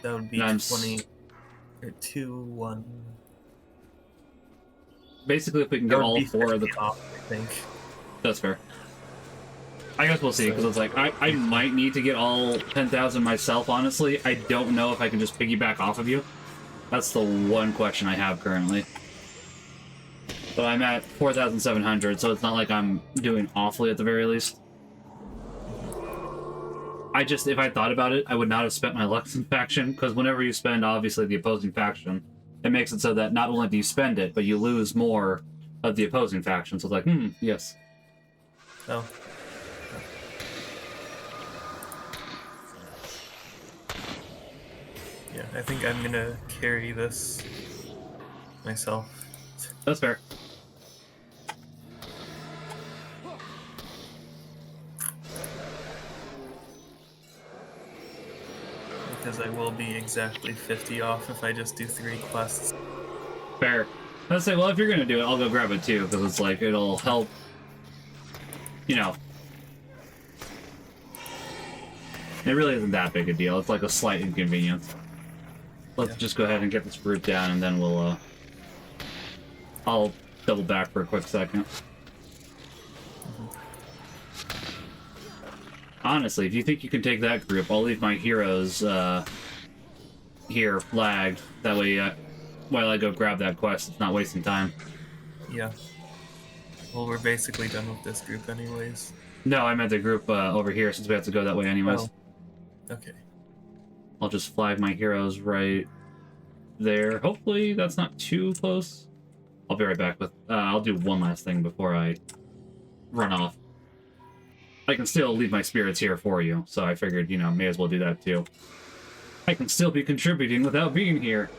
that would be 20 or 2, 1. Basically, if we can get all 4 of the. Off, I think. That's fair. I guess we'll see, because it's like, I might need to get all 10,000 myself, honestly. I don't know if I can just piggyback off of you. That's the one question I have currently. But I'm at 4,700, so it's not like I'm doing awfully at the very least. If I thought about it, I would not have spent my Luxon faction, because whenever you spend, obviously, the opposing faction, it makes it so that not only do you spend it, but you lose more of the opposing faction. So it's like, yes. Oh. Yeah, I think I'm gonna carry this myself. That's fair. Because I will be exactly 50 off if I just do 3 quests. Fair. Let's say, well, if you're gonna do it, I'll go grab it too, because it's like, it'll help, you know. It really isn't that big a deal. It's like a slight inconvenience. Let's just go ahead and get this route down, and then we'll, I'll double back for a quick second. Honestly, if you think you can take that group, I'll leave my heroes, here flagged. That way, while I go grab that quest, it's not wasting time. Yeah. Well, we're basically done with this group anyways. No, I meant the group, over here, since we have to go that way anyways. Oh. Okay. I'll just flag my heroes right there. Hopefully that's not too close. I'll be right back with... I'll do one last thing before I run off. I can still leave my spirits here for you, so I figured, you know, may as well do that too. I can still be contributing without being here.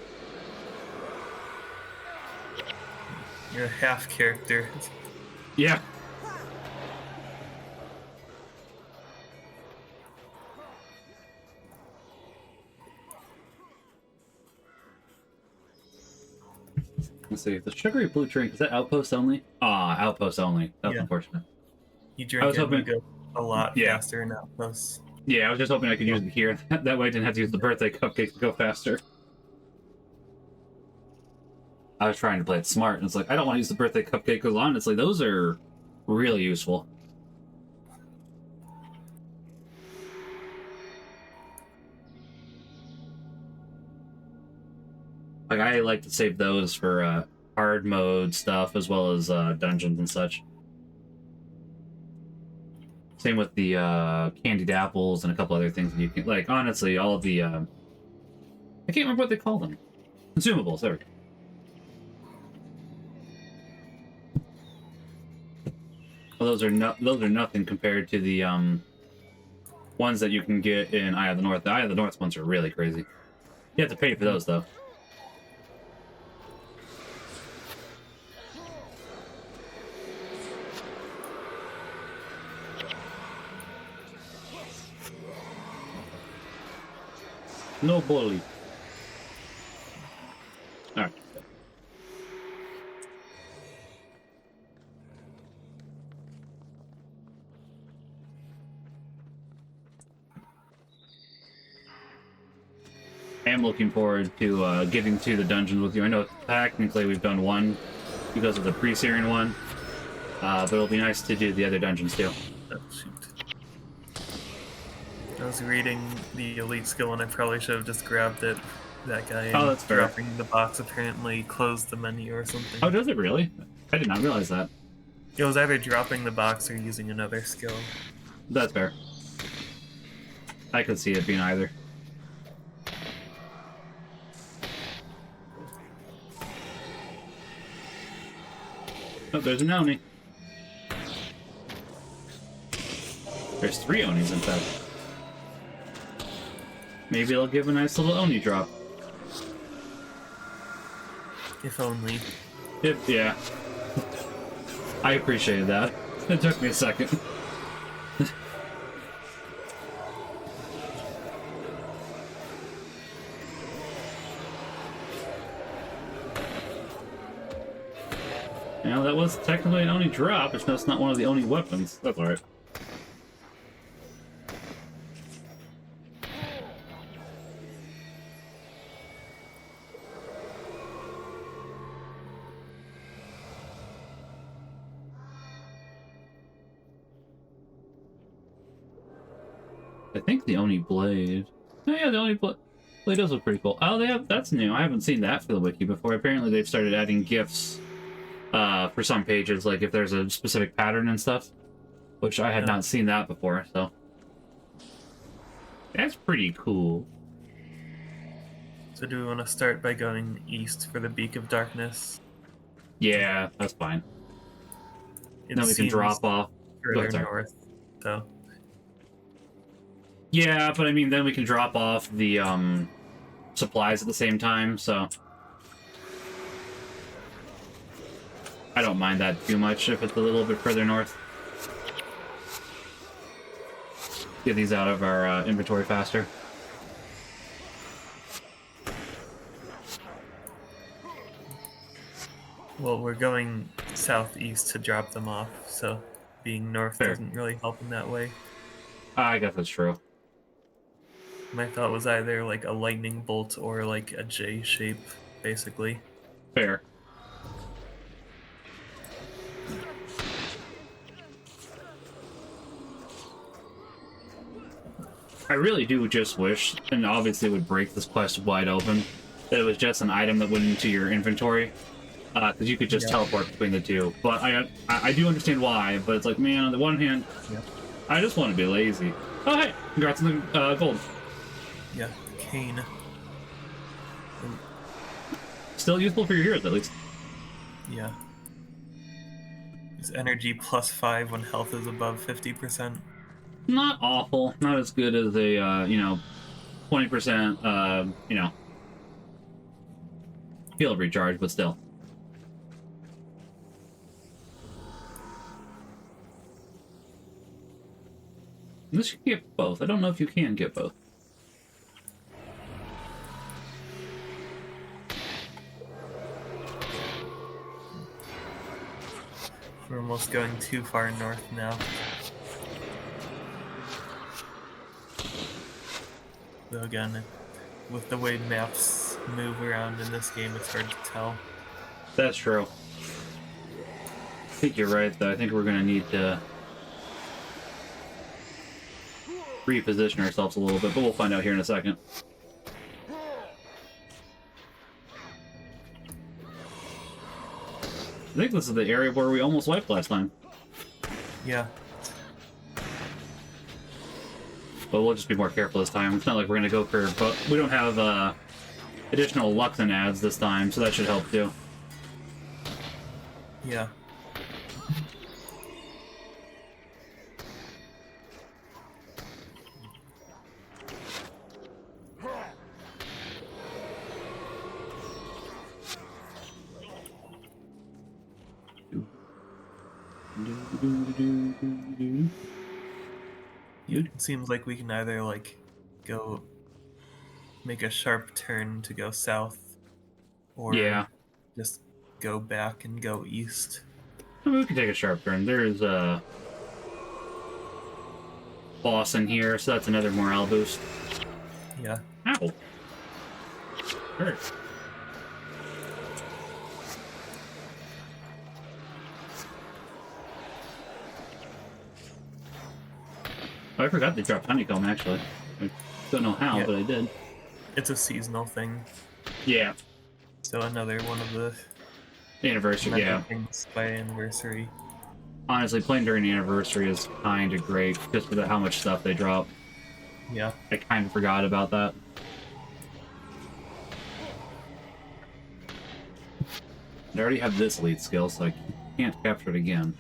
You're a half character. Yeah. Let's see, the sugary blue drink, is that outpost only? Ah, outpost only. That's unfortunate. You drink it, you go a lot faster in outposts. Yeah, I was just hoping I could use it here. That way I didn't have to use the birthday cupcake to go faster. I was trying to play it smart, and it's like, I don't want to use the birthday cupcake, because honestly, those are really useful. Like, I like to save those for hard mode stuff, as well as dungeons and such. Same with the candied apples and a couple other things that you can... Like, honestly, all of the... I can't remember what they call them. Consumables, there we go. Well, those are nothing compared to the ones that you can get in Eye of the North. The Eye of the North ones are really crazy. You have to pay for those, though. No bully. Alright. I am looking forward to getting to the dungeons with you. I know technically we've done one because of the pre-Syrian one, but it'll be nice to do the other dungeons too. Oh, shoot. I was reading the elite skill and I probably should have just grabbed it. That guy that's fair. Dropping the box apparently closed the menu or something. Oh, does it really? I did not realize that. It was either dropping the box or using another skill. That's fair. I could see it being either. Oh, there's an Oni. There's 3 Onis, in fact. Maybe it'll give a nice little Oni drop. If only. Yeah. I appreciated that. It took me a second. Now that was technically an Oni drop, it's just not one of the Oni weapons. That's alright. I think the Oni blade. Oh yeah, the Oni blade does look pretty cool. Oh, that's new. I haven't seen that for the wiki before. Apparently they've started adding gifts for some pages, like if there's a specific pattern and stuff, which I had not seen that before, so that's pretty cool. So do we want to start by going east for the Beak of Darkness? Yeah, that's fine. It Then we can drop off further north, so. Yeah, but I mean, then we can drop off the supplies at the same time, so I don't mind that too much if it's a little bit further north. Get these out of our inventory faster. Well, we're going southeast to drop them off, so being north doesn't really help in that way. I guess that's true. My thought was either like a lightning bolt or like a J shape, basically. Fair. I really do just wish, and obviously it would break this quest wide open, that it was just an item that went into your inventory, because you could just teleport between the two. But I do understand why, but it's like, man, on the one hand, I just want to be lazy. Oh, hey! Congrats on the gold. Yeah, cane. Still useful for your heroes, at least. Yeah. Is energy +5 when health is above 50%. Not awful. Not as good as a, 20%, field recharge, but still. This you can get both. I don't know if you can get both. We're almost going too far north now. So again, with the way maps move around in this game, it's hard to tell. That's true. I think you're right, though. I think we're going to need to reposition ourselves a little bit, but we'll find out here in a second. I think this is the area where we almost wiped last time. Yeah. But we'll just be more careful this time. It's not like we're going to go for... But we don't have additional Luxon ads this time, so that should help too. Yeah. It seems like we can either like go make a sharp turn to go south, or just go back and go east. I mean, we can take a sharp turn. There's a boss in here, so that's another morale boost. Yeah. Ow! Hurt. Oh, I forgot they dropped honeycomb, actually. I don't know how, but I did. It's a seasonal thing. Yeah. So another one of the Anniversary, yeah. things by anniversary. Honestly, playing during the anniversary is kind of great, just for how much stuff they drop. Yeah. I kind of forgot about that. I already have this elite skill, so I can't capture it again.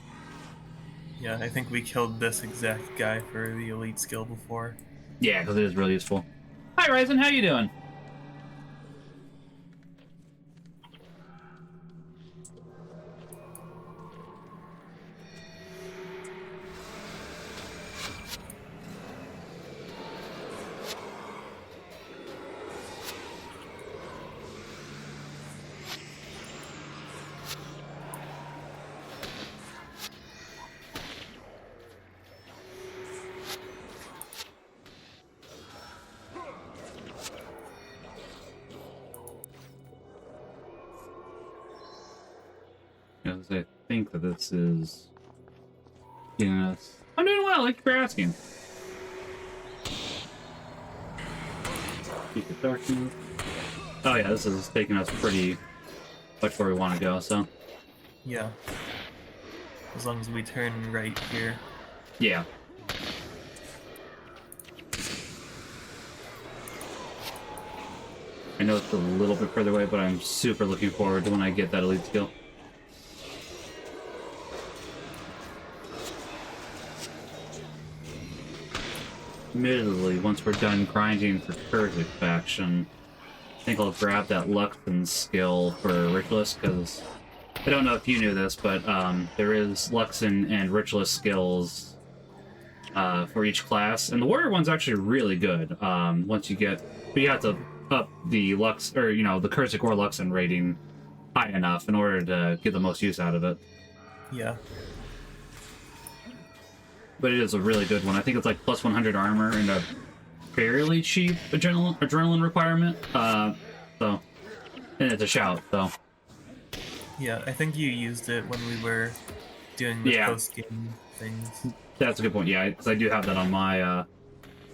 Yeah, I think we killed this exact guy for the elite skill before. Yeah, because it is really useful. Hi, Ryzen, how you doing? because I think that this is getting us. I'm doing well. Thank you for asking. Keep it darkness. Oh yeah, this is taking us pretty much where we want to go. So Yeah. As long as we turn right here. yeah. I know it's a little bit further away, but I'm super looking forward to when I get that elite skill. Admittedly, once we're done grinding for Kurzik faction, I think I'll grab that Luxon skill for Ritualist, because I don't know if you knew this, but there is Luxon and Ritualist skills for each class, and the Warrior one's actually really good. Once you get, but you have to up the Lux, or the Kurzik or Luxon rating high enough in order to get the most use out of it. Yeah. But it is a really good one. I think it's like plus 100 armor and a fairly cheap adrenaline requirement. So, and it's a shout. So, Yeah, I think you used it when we were doing the Yeah. post-game things. that's a good point. Yeah, because I do have that on my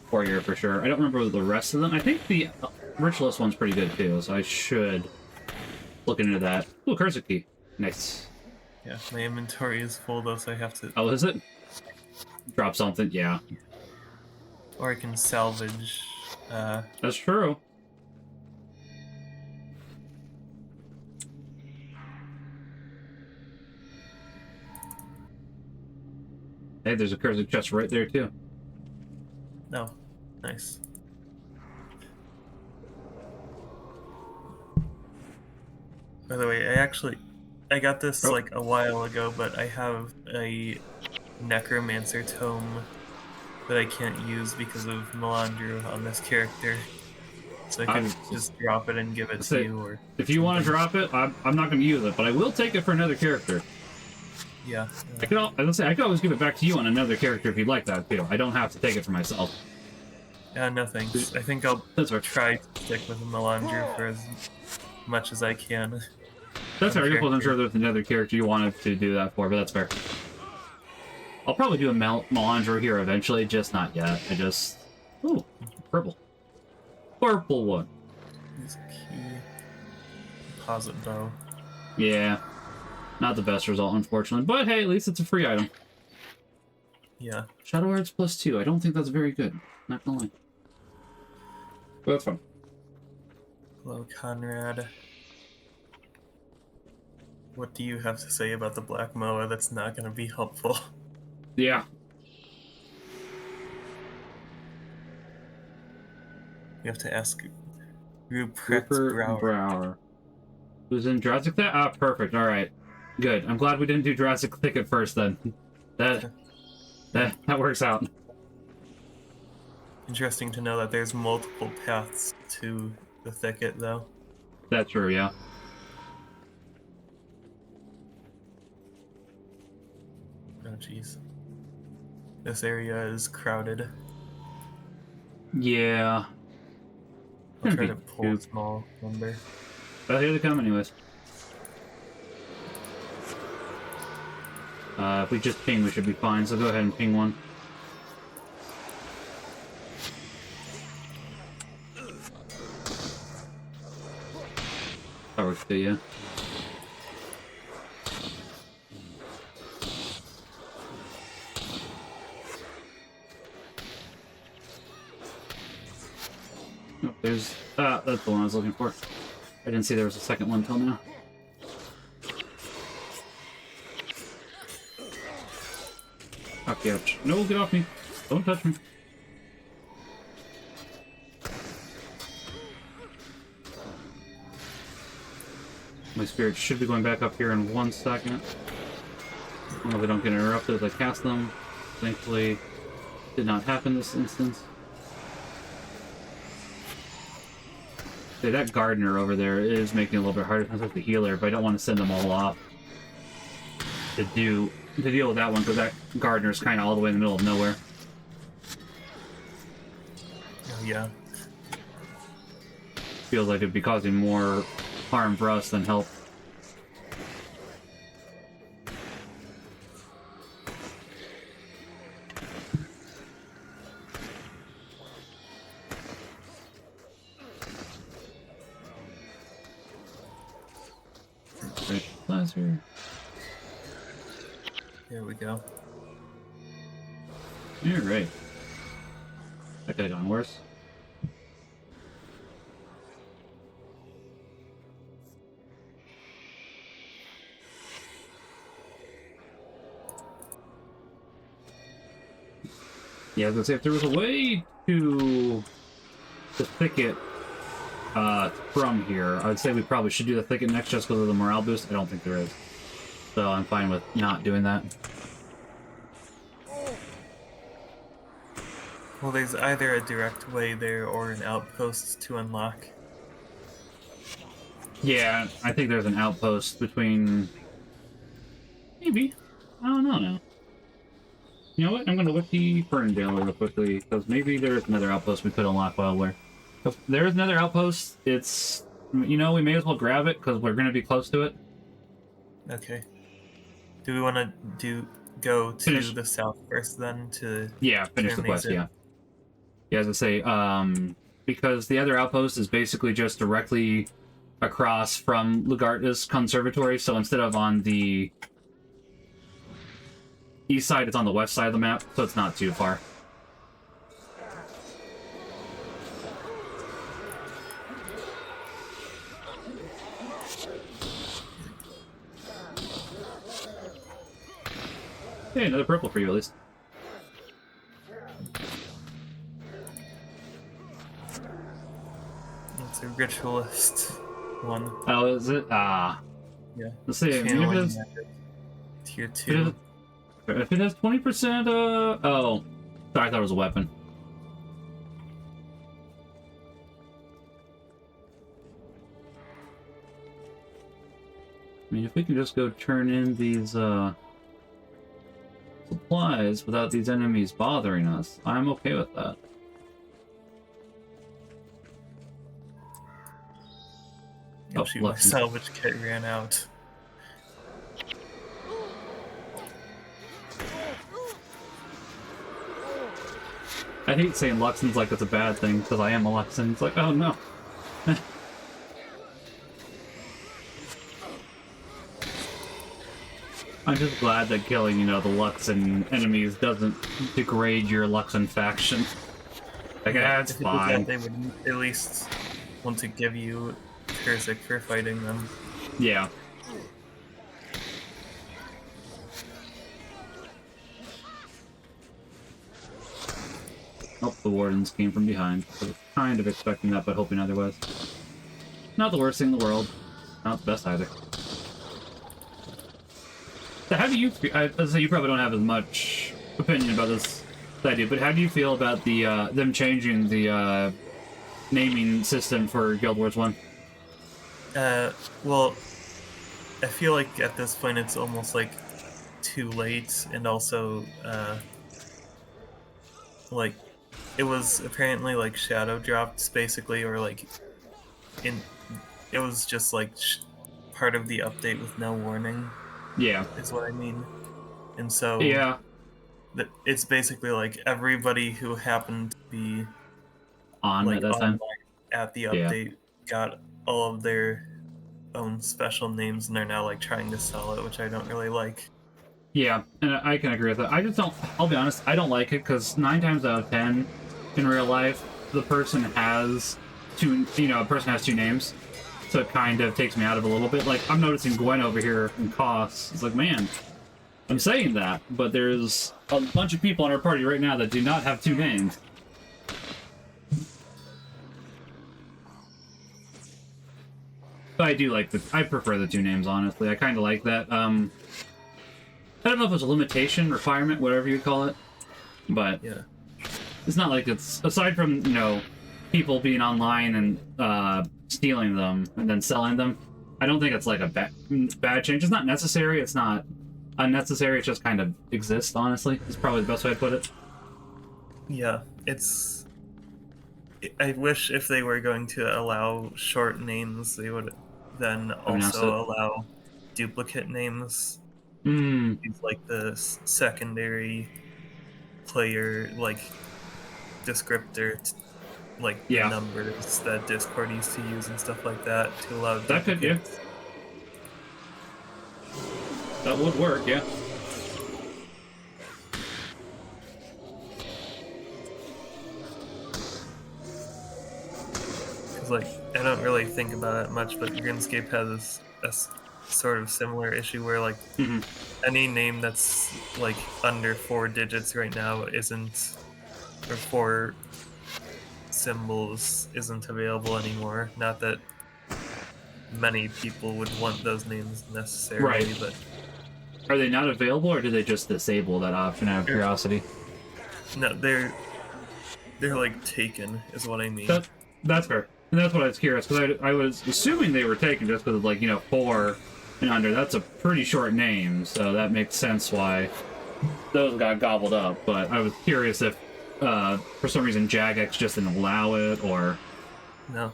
Warrior for sure. I don't remember the rest of them. I think the Ritualist one's pretty good too, so I should look into that. Ooh, Kurzik key. Nice. Yeah, my inventory is full though, so I have to... Oh, is it? Drop something? Yeah. Or I can salvage... That's true. Hey, there's a Kurzik chest right there too. No. Nice. By the way, I got this Oh. like a while ago, but I have a Necromancer tome that I can't use because of Melandru on this character. So I can just drop it and give it to you, or if you want to drop it, I'm not going to use it, but I will take it for another character. yeah. I can always give it back to you on another character if you'd like that too. I don't have to take it for myself. No thanks. I think I'll That's fair. try to stick with Melandru for as much as I can. That's fair. I character. wasn't sure there's another character you wanted to do that for, but that's fair. I'll probably do a Melandro here eventually, just not yet. Ooh, purple. Purple one. Use a key. Deposit bow. Yeah. Not the best result, unfortunately. But hey, at least it's a free item. Yeah. Shadow Arts +2. I don't think that's very good. Not gonna lie. But that's fun. Hello, Conrad. What do you have to say about the Black Moa that's not going to be helpful? Yeah. You have to ask Ruprecht Rupert Brower. Brower. Who's in Jurassic Thicket? Ah, perfect. Alright. Good. I'm glad we didn't do Jurassic Thicket first then. That works out. Interesting to know that there's multiple paths to the thicket, though. That's true, yeah. Oh, jeez. This area is crowded. Yeah. I'll try Gonna to be pull a cute. small number. But here they come anyways. If we just ping, we should be fine, so go ahead and ping one. That works too, yeah. Oh, there's... that's the one I was looking for. I didn't see there was a second one until now. Okay, ouch. No, get off me. Don't touch me. My spirit should be going back up here in 1 second. I don't know if they don't get interrupted as I cast them. Thankfully, did not happen this instance. Okay, that gardener over there is making it a little bit harder because of the healer, but I don't want to send them all off to deal with that one because that gardener's kind of all the way in the middle of nowhere. Oh, yeah. Feels like it'd be causing more harm for us than help. Right, laser. There we go. You're right. That could have gone worse. Yeah, I was gonna say if there was a way to the thicket from here, I would say we probably should do the thicket next just because of the morale boost. I don't think there is. So I'm fine with not doing that. Well, there's either a direct way there or an outpost to unlock. Yeah, I think there's an outpost between... Maybe. I don't know now. You know what? I'm gonna wiki Ferndale real quickly, because maybe there's another outpost we could unlock while we're... If there is another outpost, it's... You know, we may as well grab it, because we're gonna be close to it. Okay. Do we want to go to Finish. the south first then to... Yeah, finish the turn these quest, in? yeah. Yeah, as I say, because the other outpost is basically just directly across from Lugarta's conservatory, so instead of on the east side, it's on the west side of the map, so it's not too far. Hey, another purple for you, at least. It's a ritualist one. Oh, is it? Ah. Yeah. Let's see, I mean, if it Channeling has, magic. Tier 2. if it has 20%, oh. Sorry, I thought it was a weapon. I mean, if we can just go turn in these, supplies without these enemies bothering us, I'm okay with that. Oh, shoot, my look. salvage kit ran out. I hate saying Luxon's like it's a bad thing, because I am a Luxon. It's like, oh no. I'm just glad that killing, you know, the Luxon enemies doesn't degrade your Luxon faction. Like, that's If it did that, fine. they would at least want to give you Kurzik for fighting them. Yeah. Oh, the wardens came from behind. I was kind of expecting that, but hoping otherwise. Not the worst thing in the world. Not the best either. So how do you feel? I say you probably don't have as much opinion about this as I do, but how do you feel about the them changing the naming system for Guild Wars 1? Well, I feel like at this point it's almost like too late, and also, like, it was apparently like shadow dropped basically, or like it was just like part of the update with no warning. Yeah. Is what I mean. And so Yeah. it's basically like everybody who happened to be On like at that online time. at the Yeah. update got all of their own special names, and they're now like trying to sell it, which I don't really like. Yeah, and I can agree with that. I just don't, I'll be honest, I don't like it because 9 times out of 10 in real life, the person has two, a person has two names. So it kind of takes me out of it a little bit. Like, I'm noticing Gwen over here in Koss. It's like, man, I'm saying that, but there's a bunch of people in our party right now that do not have two names. But I do like I prefer the two names, honestly. I kind of like that. I don't know if it's a limitation, requirement, whatever you call it, but Yeah. it's not like it's, aside from, people being online and stealing them and then selling them, I don't think it's like a bad change. It's not necessary, it's not unnecessary, it just kind of exists, honestly. It's probably the best way to put it. Yeah, I wish if they were going to allow short names, they would then also allow duplicate names. It's like the secondary player, like, descriptor, like the numbers that Discord used to use and stuff like that to allow That could, yeah. That would work, yeah. Because, like, I don't really think about it much, but RuneScape has sort of similar issue where, like, Hmm. any name that's, like, under 4 digits right now isn't, or 4 symbols isn't available anymore. Not that many people would want those names Right. necessarily, but Are they not available, or do they just disable that option out of they're, curiosity? no, they're like taken, is what I mean. That's fair. And that's what I was curious, because I was assuming they were taken just because of, like, 4 and under. That's a pretty short name, so that makes sense why those got gobbled up. But I was curious if, for some reason, Jagex just didn't allow it, or... No,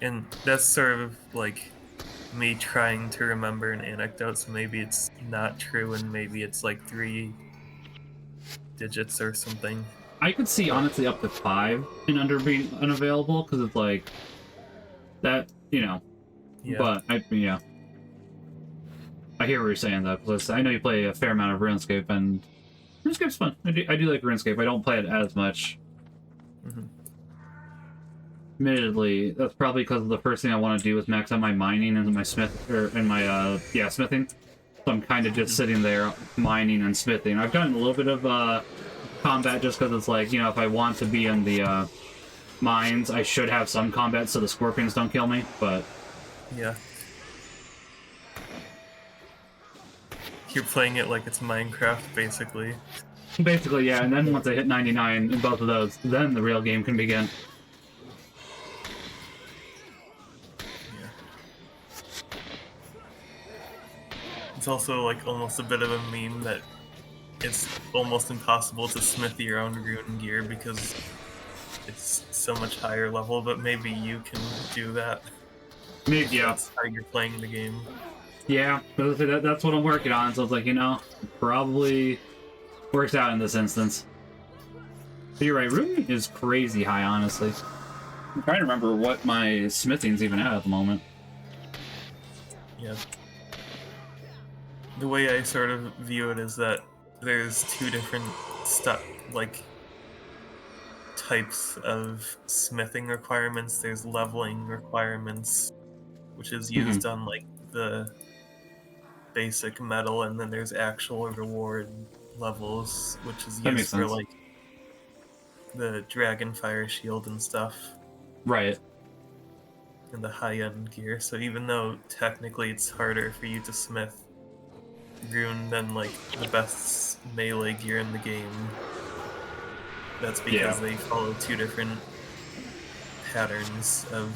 and that's sort of like me trying to remember an anecdote, so maybe it's not true, and maybe it's like 3 digits or something. I could see, But honestly, up to 5 and under being unavailable, because it's like, that, yeah, but, yeah. I hear what you're saying, though, because I know you play a fair amount of RuneScape, and RuneScape's fun. I do like RuneScape. I don't play it as much. hmm Admittedly, that's probably because the first thing I want to do is max out my mining and my smithing. So I'm kind of just sitting there mining and smithing. I've done a little bit of combat just because it's like, if I want to be in the mines, I should have some combat so the scorpions don't kill me, but... yeah. You're playing it like it's Minecraft, basically. Basically, yeah, and then once I hit 99 in both of those, then the real game can begin. Yeah. It's also like almost a bit of a meme that it's almost impossible to smith your own rune gear because it's so much higher level, but maybe you can do that Maybe, if yeah. that's how you're playing the game. Yeah, that's what I'm working on, so it's like, probably works out in this instance. But you're right, Rune is crazy high, honestly. I'm trying to remember what my smithing's even at the moment. Yeah. The way I sort of view it is that there's two different like types of smithing requirements. There's leveling requirements, which is used on like the basic metal, and then there's actual reward levels, which is That makes used for sense. like the Dragonfire shield and stuff, Right. and the high-end gear. So even though technically it's harder for you to smith rune than like the best melee gear in the game, that's because Yeah. they follow two different patterns of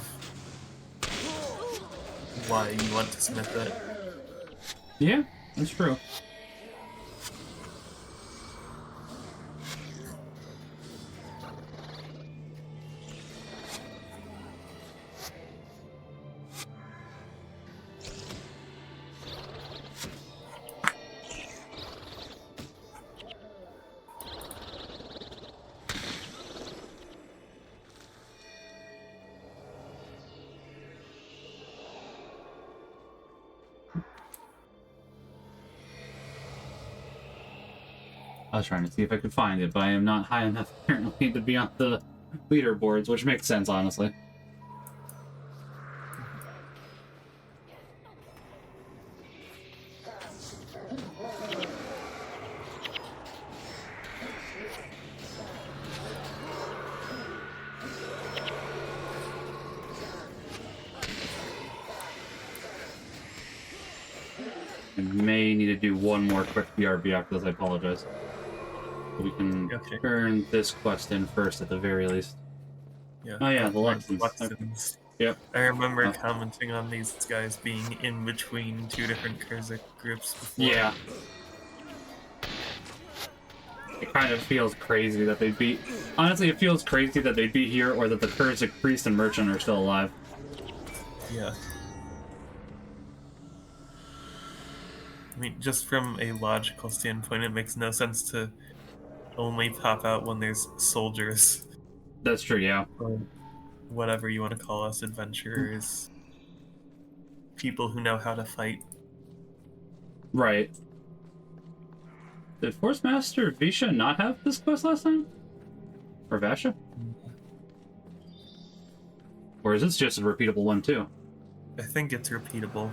why you want to smith it. Yeah, that's true. I was trying to see if I could find it, but I am not high enough apparently to be on the leaderboards, which makes sense, honestly. I may need to do one more quick BRB after this, I apologize. We can turn this quest in first at the very least. Yeah. Oh yeah, the Like lessons. lessons. Yep. I remember commenting on these guys being in between two different Kurzik groups before. Yeah. It kind of feels crazy that they'd be... Honestly, it feels crazy that they'd be here, or that the Kurzik priest and merchant are still alive. Yeah. I mean, just from a logical standpoint, it makes no sense to only pop out when there's soldiers. That's true, yeah. Or whatever you want to call us, adventurers. People who know how to fight. Right. Did Force Master Visha not have this quest last time? Or Vasha? Or is this just a repeatable one too? I think it's repeatable.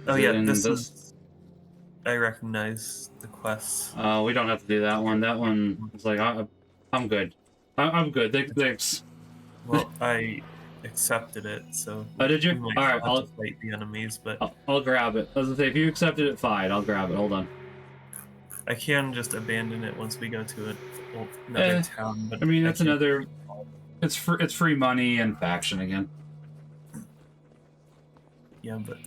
Oh Is it yeah, in this is. I recognize the quests. We don't have to do that one. That one is like, I'm good. I'm good. Thanks. Well, I accepted it, so Oh, did you? we might All still right, have to fight the enemies, but I'll grab it. As I say, if you accepted it, fine. I'll grab it. Hold on. I can just abandon it once we go to another Eh, town. But I mean, I that's can't. another. It's free money and faction again. Yeah, but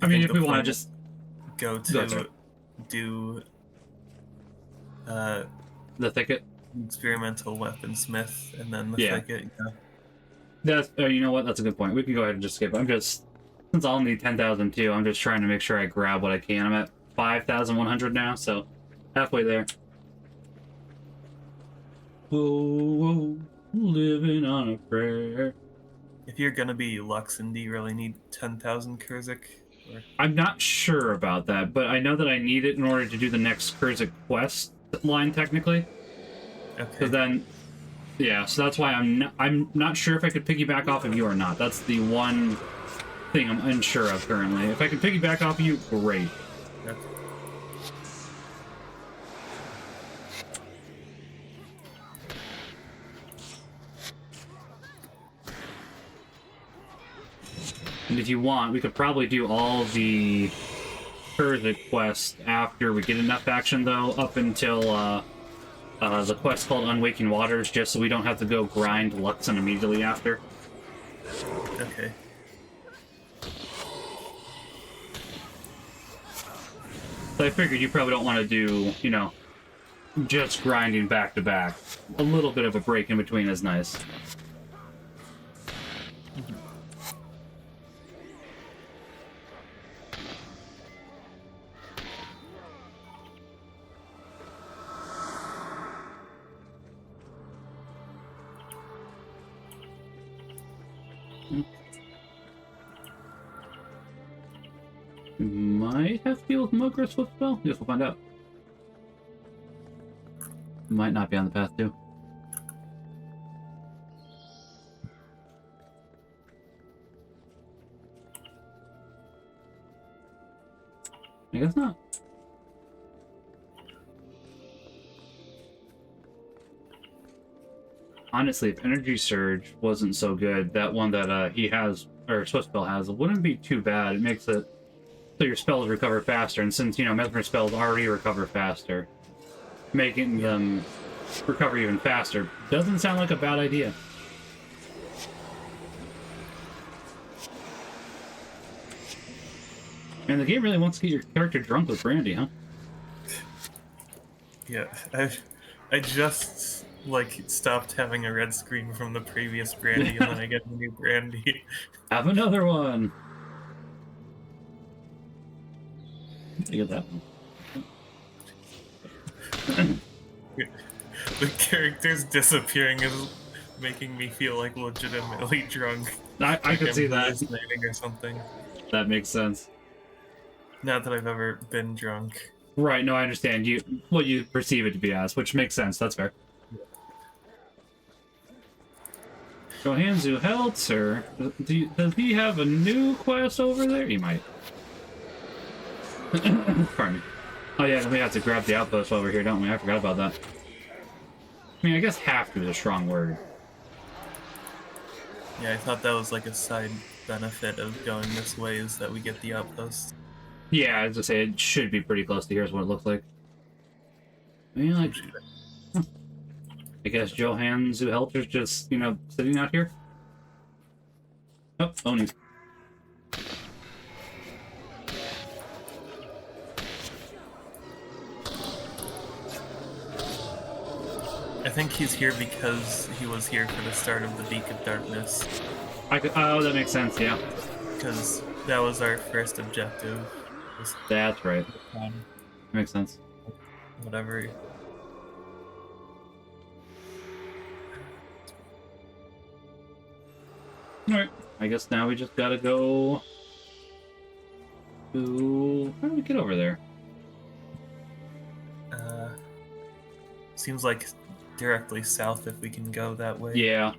I mean, think if the we want to plan just go go to to do the thicket. experimental weaponsmith and then the Yeah. thicket. Yeah. That's you know what? That's a good point. We can go ahead and just skip. I'm just since I'll need 10,000 too. I'm just trying to make sure I grab what I can. I'm at 5,100 now, so halfway there. Whoa, living on a prayer. If you're gonna be Luxon, do you really need 10,000 Kurzik? Or... I'm not sure about that, but I know that I need it in order to do the next Kurzik quest line, technically. Okay. Because then, yeah, so that's why I'm not sure if I could piggyback off of you or not. That's the one thing I'm unsure of currently. If I can piggyback off of you, great. Okay. And if you want, we could probably do all the Kurzik quests after we get enough action, though, up until the quest called Unwaking Waters, just so we don't have to go grind Luxon immediately after. Okay. So I figured you probably don't want to do, you know, just grinding back to back. A little bit of a break in between is nice. Might have to deal with Mugris with spell. Yes, we'll find out. Might not be on the path too. I guess not. Honestly, if Energy Surge wasn't so good, that one that he has, or Swift Spell has, it wouldn't be too bad. It makes it so your spells recover faster, and since, you know, Mesmer spells already recover faster, making them recover even faster doesn't sound like a bad idea. And the game really wants to get your character drunk with brandy, huh? Yeah, I just like stopped having a red screen from the previous brandy, and then I get a new brandy. Have another one. I get that one. The characters disappearing is making me feel like legitimately drunk. I can see that. Hallucinating or something. That makes sense. Not that I've ever been drunk. Right, no, I understand. What you perceive it to be as, which makes sense. That's fair. Johanzu Heltzer, does he have a new quest over there? He might. Pardon me. Oh yeah, then we have to grab the outpost while we're here, don't we? I forgot about that. I mean, I guess have to is a strong word. Yeah, I thought that was like a side benefit of going this way is that we get the outpost. Yeah, as I say, it should be pretty close to here's what it looks like. I mean, like, I guess Johanzu Helter's just, you know, sitting out here. Oh, Oni. I think he's here because he was here for the start of the Beak of Darkness. Oh, that makes sense, yeah. Because that was our first objective. That's right. Makes sense. Whatever. Alright, I guess now we just gotta go Ooh, how do we get over there? Seems like directly south if we can go that way. Yeah.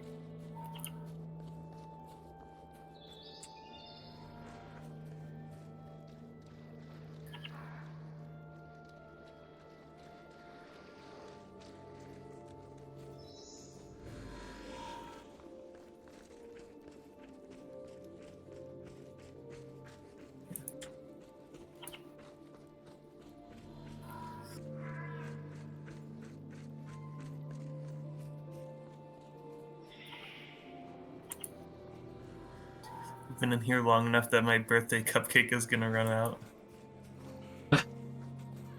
I've been in here long enough that my birthday cupcake is gonna run out.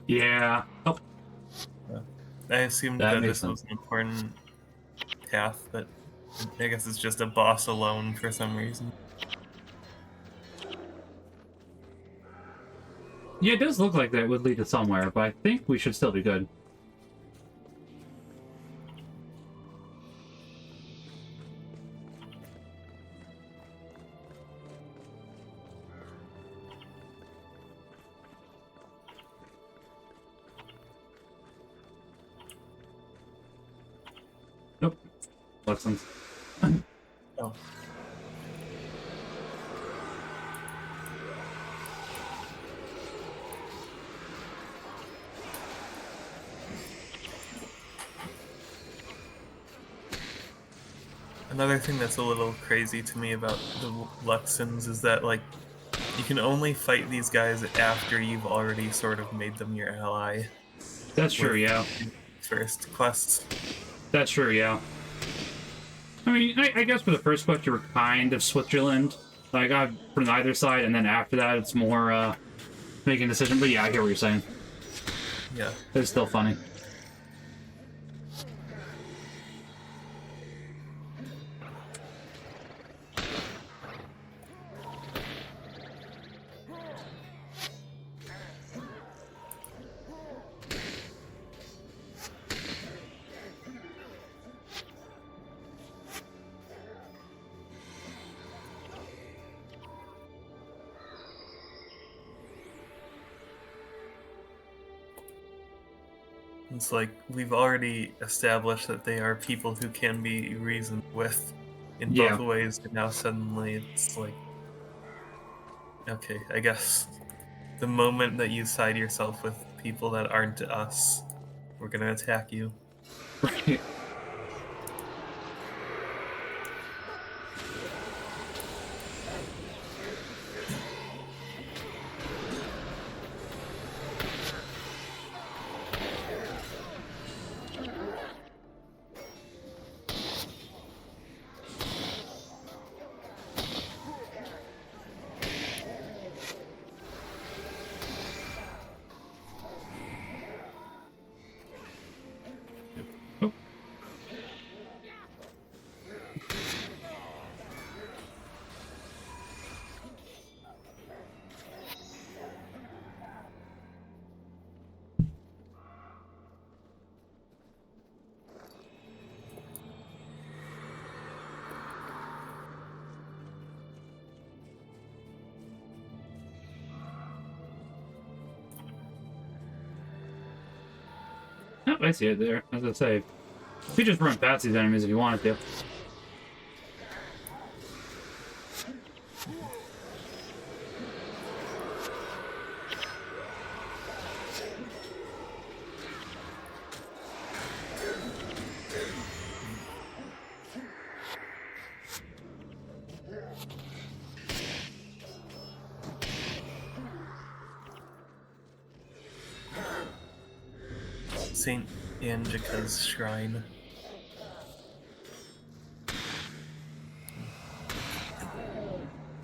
Yeah. Oh, I assumed that that makes this sense. was an important path, but I guess it's just a boss alone for some reason. Yeah, it does look like that would lead to somewhere, but I think we should still be good. Nope. Lessons. Oh. Another thing that's a little crazy to me about the Luxons is that, like, you can only fight these guys after you've already sort of made them your ally That's true, with yeah. first quests. That's true, yeah. I mean, I guess for the first quest, you were kind of Switzerland. Like, from either side, and then after that, it's more, making a decision. But yeah, I hear what you're saying. Yeah. It's still funny. It's like we've already established that they are people who can be reasoned with in Yeah. both ways, and now suddenly it's like, okay, I guess the moment that you side yourself with people that aren't us, we're gonna attack you. Right. Oh. Oh, I see it there. As I say, you could just run past these enemies if you wanted to. Saint Angika's shrine.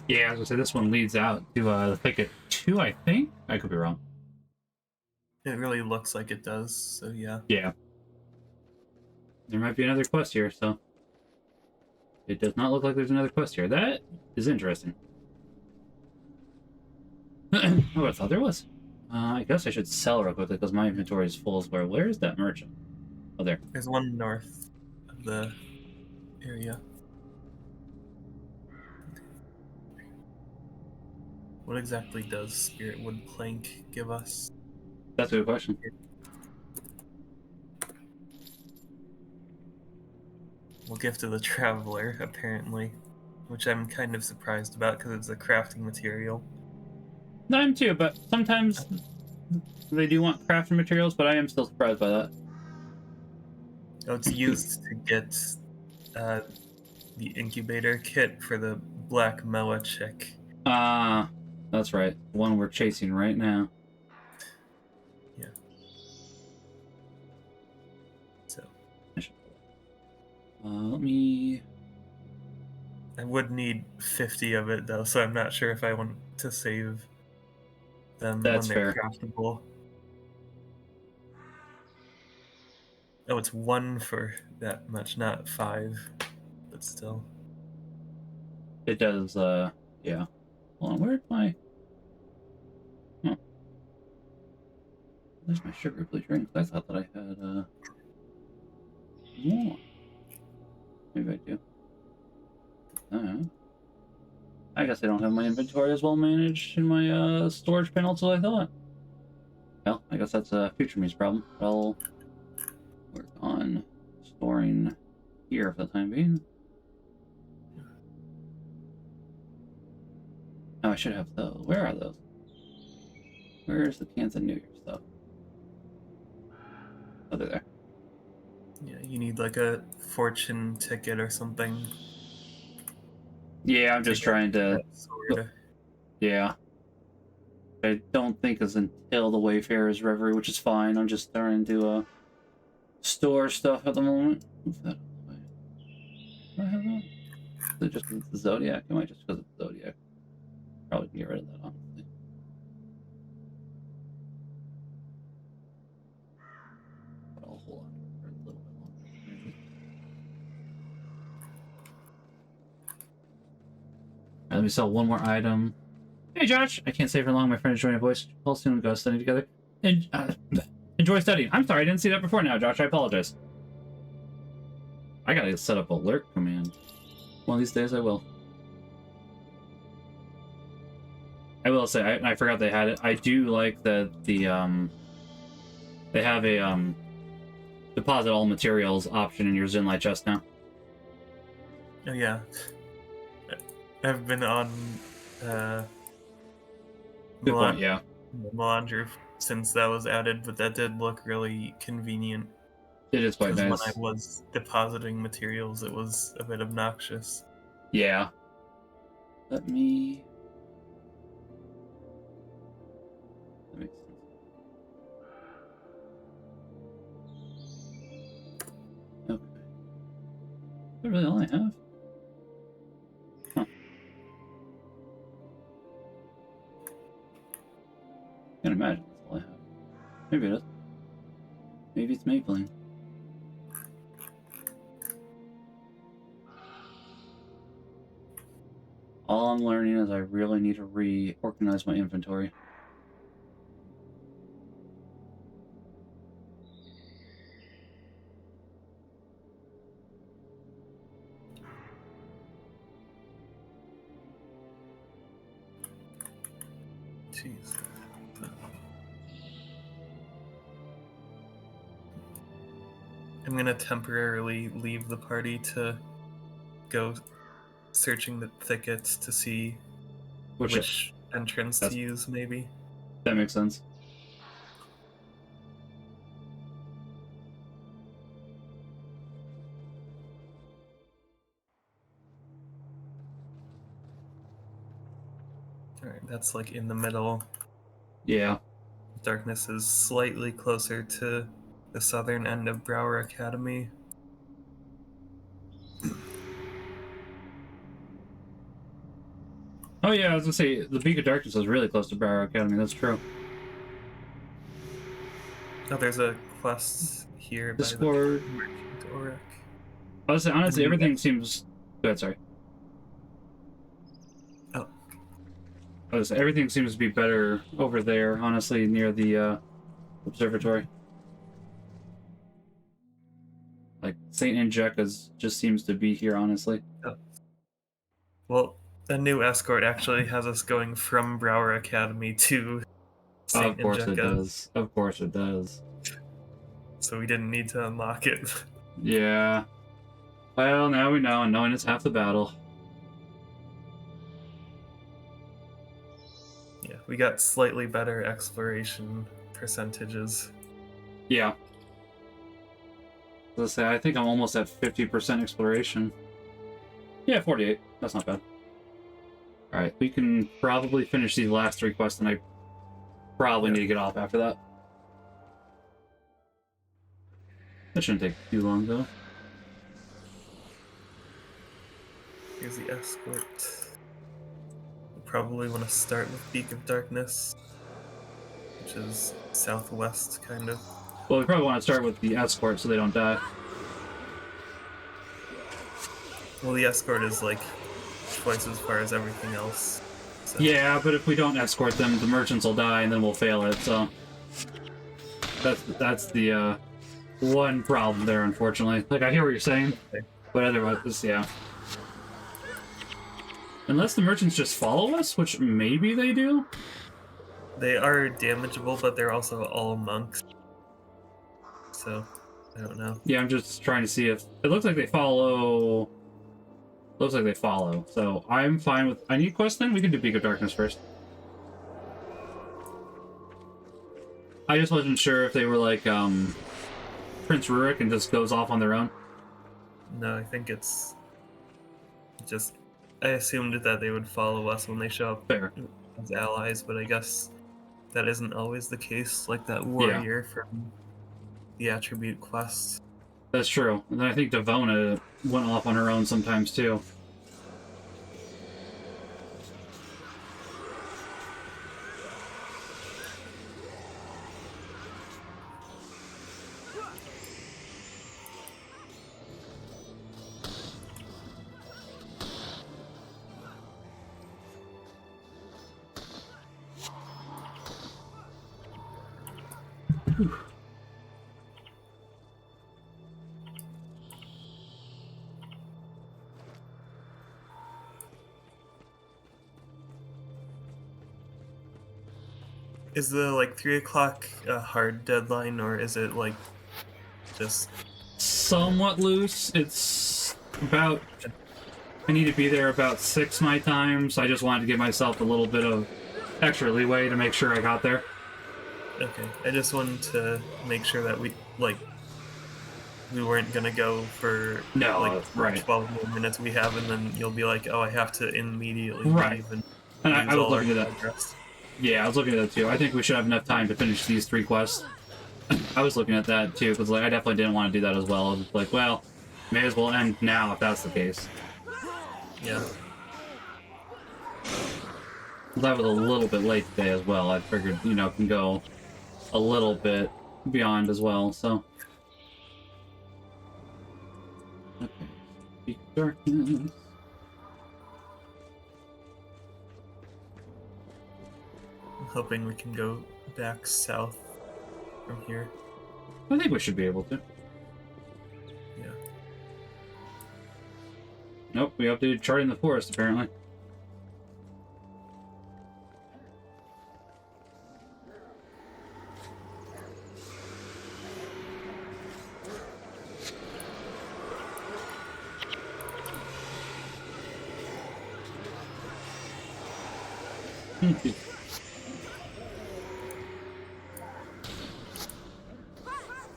Yeah, as I say, this one leads out to the thicket 2, I think. I could be wrong. It really looks like it does, so yeah. Yeah. There might be another quest here, so... It does not look like there's another quest here. That is interesting. Oh, I thought there was. I guess I should sell real quickly because my inventory is full as well. Where is that merchant? Oh, there. There's one north of the area. What exactly does Spirit Wood Plank give us? That's a good question. Well, Gift of the Traveler, apparently, which I'm kind of surprised about because it's a crafting material. No, I'm too, but sometimes they do want crafting materials, but I am still surprised by that. Oh, it's used to get the incubator kit for the Black Mela chick. Ah, that's right. The one we're chasing right now. Yeah. So let me. I would need 50 of it though, so I'm not sure if I want to save them That's when they're fair. craftable. Oh, it's 1 for that much, not 5, but still. It does. Yeah. Hold on. Where's my? Oh, there's my sugar, please drink. I thought that I had more. Maybe I do. I guess I don't have my inventory as well managed in my storage panel as I thought. Well, I guess that's future me's problem. I'll work on storing here for the time being. Oh, I should have those. Where are those? Where's the cans of New Year stuff? Oh, they're there. Yeah, you need like a fortune ticket or something Yeah, I'm to just get trying to. that sword. Yeah. I don't think it's until the Wayfarer's Reverie, which is fine. I'm just starting to store stuff at the moment. Move that out of the way. Do I have that? Is it just 'cause it's the Zodiac? It might just because it's the Zodiac. Probably can get rid of that, honestly. But I'll hold on to it for a little bit longer. Let me sell one more item. Hey, Josh. I can't stay for long. My friend is joining a voice call soon. We'll go study together. And enjoy studying. I'm sorry, I didn't see that before now, Josh. I apologize. I gotta set up alert command. One of these days I will. I will say, I forgot they had it. I do like that they have a deposit all materials option in your Zenlight chest now. Oh yeah. I've been on Good point, yeah. Melandra since that was added, but that did look really convenient. It is quite Because when I nice. was depositing materials, it was a bit obnoxious. Yeah. Let me... That makes sense. Okay. Is that really all I have? Huh. Can't imagine that's all I have. Maybe it is. Maybe it's Maybelline. All I'm learning is I really need to reorganize my inventory. Jeez. I'm gonna temporarily leave the party to go searching the thickets to see which entrance to use, maybe. That makes sense. Alright, that's like in the middle. Yeah. Darkness is slightly closer to the southern end of Brower Academy. Oh yeah, I was gonna say the Beak of Darkness is really close to Barrow Academy. That's true. Oh, there's a quest here by the Discord. Merchant Oric. Honestly, everything seems. Go ahead, sorry. Oh. Everything seems to be better over there, honestly, near the observatory. Like Saint Injecta's just seems to be here, honestly. Oh. Well, a new escort actually has us going from Brower Academy to St. Of course it Injeka, does. Of course it does. so we didn't need to unlock it. Yeah. Well, now we know, and knowing is half the battle. Yeah, we got slightly better exploration percentages. Yeah. Let's say I think I'm almost at 50% exploration. Yeah, 48. That's not bad. Alright, we can probably finish these last 3 quests, and I probably need to get off after that. That shouldn't take too long, though. Here's the escort. We'll probably want to start with Beak of Darkness, which is southwest, kind of. Well, we probably want to start with the escort so they don't die. Well, the escort is like twice as far as everything else. So. Yeah, but if we don't escort them, the merchants will die, and then we'll fail it, so... That's the, one problem there, unfortunately. Like, I hear what you're saying, but otherwise, yeah. Unless the merchants just follow us, which maybe they do? They are damageable, but they're also all monks. So, I don't know. Yeah, I'm just trying to see if... It looks like they follow... Looks like they follow, so I'm fine with... I need quest then? We can do Beak of Darkness first. I just wasn't sure if they were like, Prince Rurik and just goes off on their own. No, I think it's just... I assumed that they would follow us when they show up Fair. as allies, but I guess that isn't always the case, like that warrior from the attribute quest. That's true. And then I think Devona went off on her own sometimes, too. Is the like 3 o'clock a hard deadline, or is it like just Somewhat loose. It's about... I need to be there about 6 my time, so I just wanted to give myself a little bit of extra leeway to make sure I got there. okay? I just wanted to make sure that we weren't gonna go for No, like right. 12 more minutes we have, and then you'll be like, oh, I have to immediately Right. leave and And use I was all our looking at that. progress. Yeah, I was looking at that too. I think we should have enough time to finish these 3 quests. I was looking at that too, because like, I definitely didn't want to do that as well. I was like, well, may as well end now if that's the case. Yeah. That was a little bit late today as well. I figured, you know, can go a little bit beyond as well, so. Okay. Speak darkness. I'm hoping we can go back south from here. I think we should be able to. Yeah. Nope, we updated charting the forest apparently.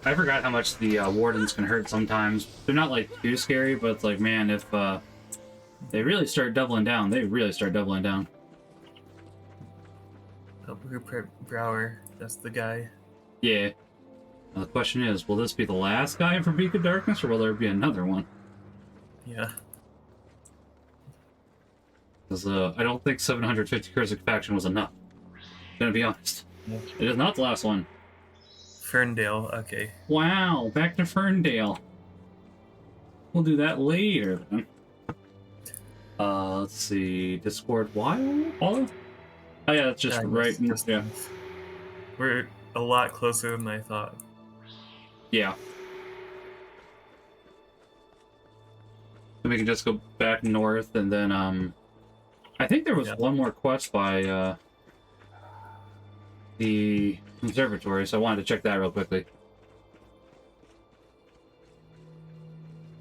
I forgot how much the wardens can hurt sometimes. They're not like too scary, but it's like, man, if they really start doubling down, they really start doubling down. Oh, Rupert Brower, that's the guy. Yeah. Now the question is, will this be the last guy from Beak of Darkness, or will there be another one? Yeah. Because I don't think 750 Curse of Faction was enough. Gonna be honest. It is not the last one. Ferndale, okay. Wow, back to Ferndale. We'll do that later then. Let's see. Discord Wild? Oh yeah, it's just right. Yeah. We're a lot closer than I thought. Yeah. And we can just go back north and then I think there was Yeah. one more quest by the conservatory, so I wanted to check that real quickly.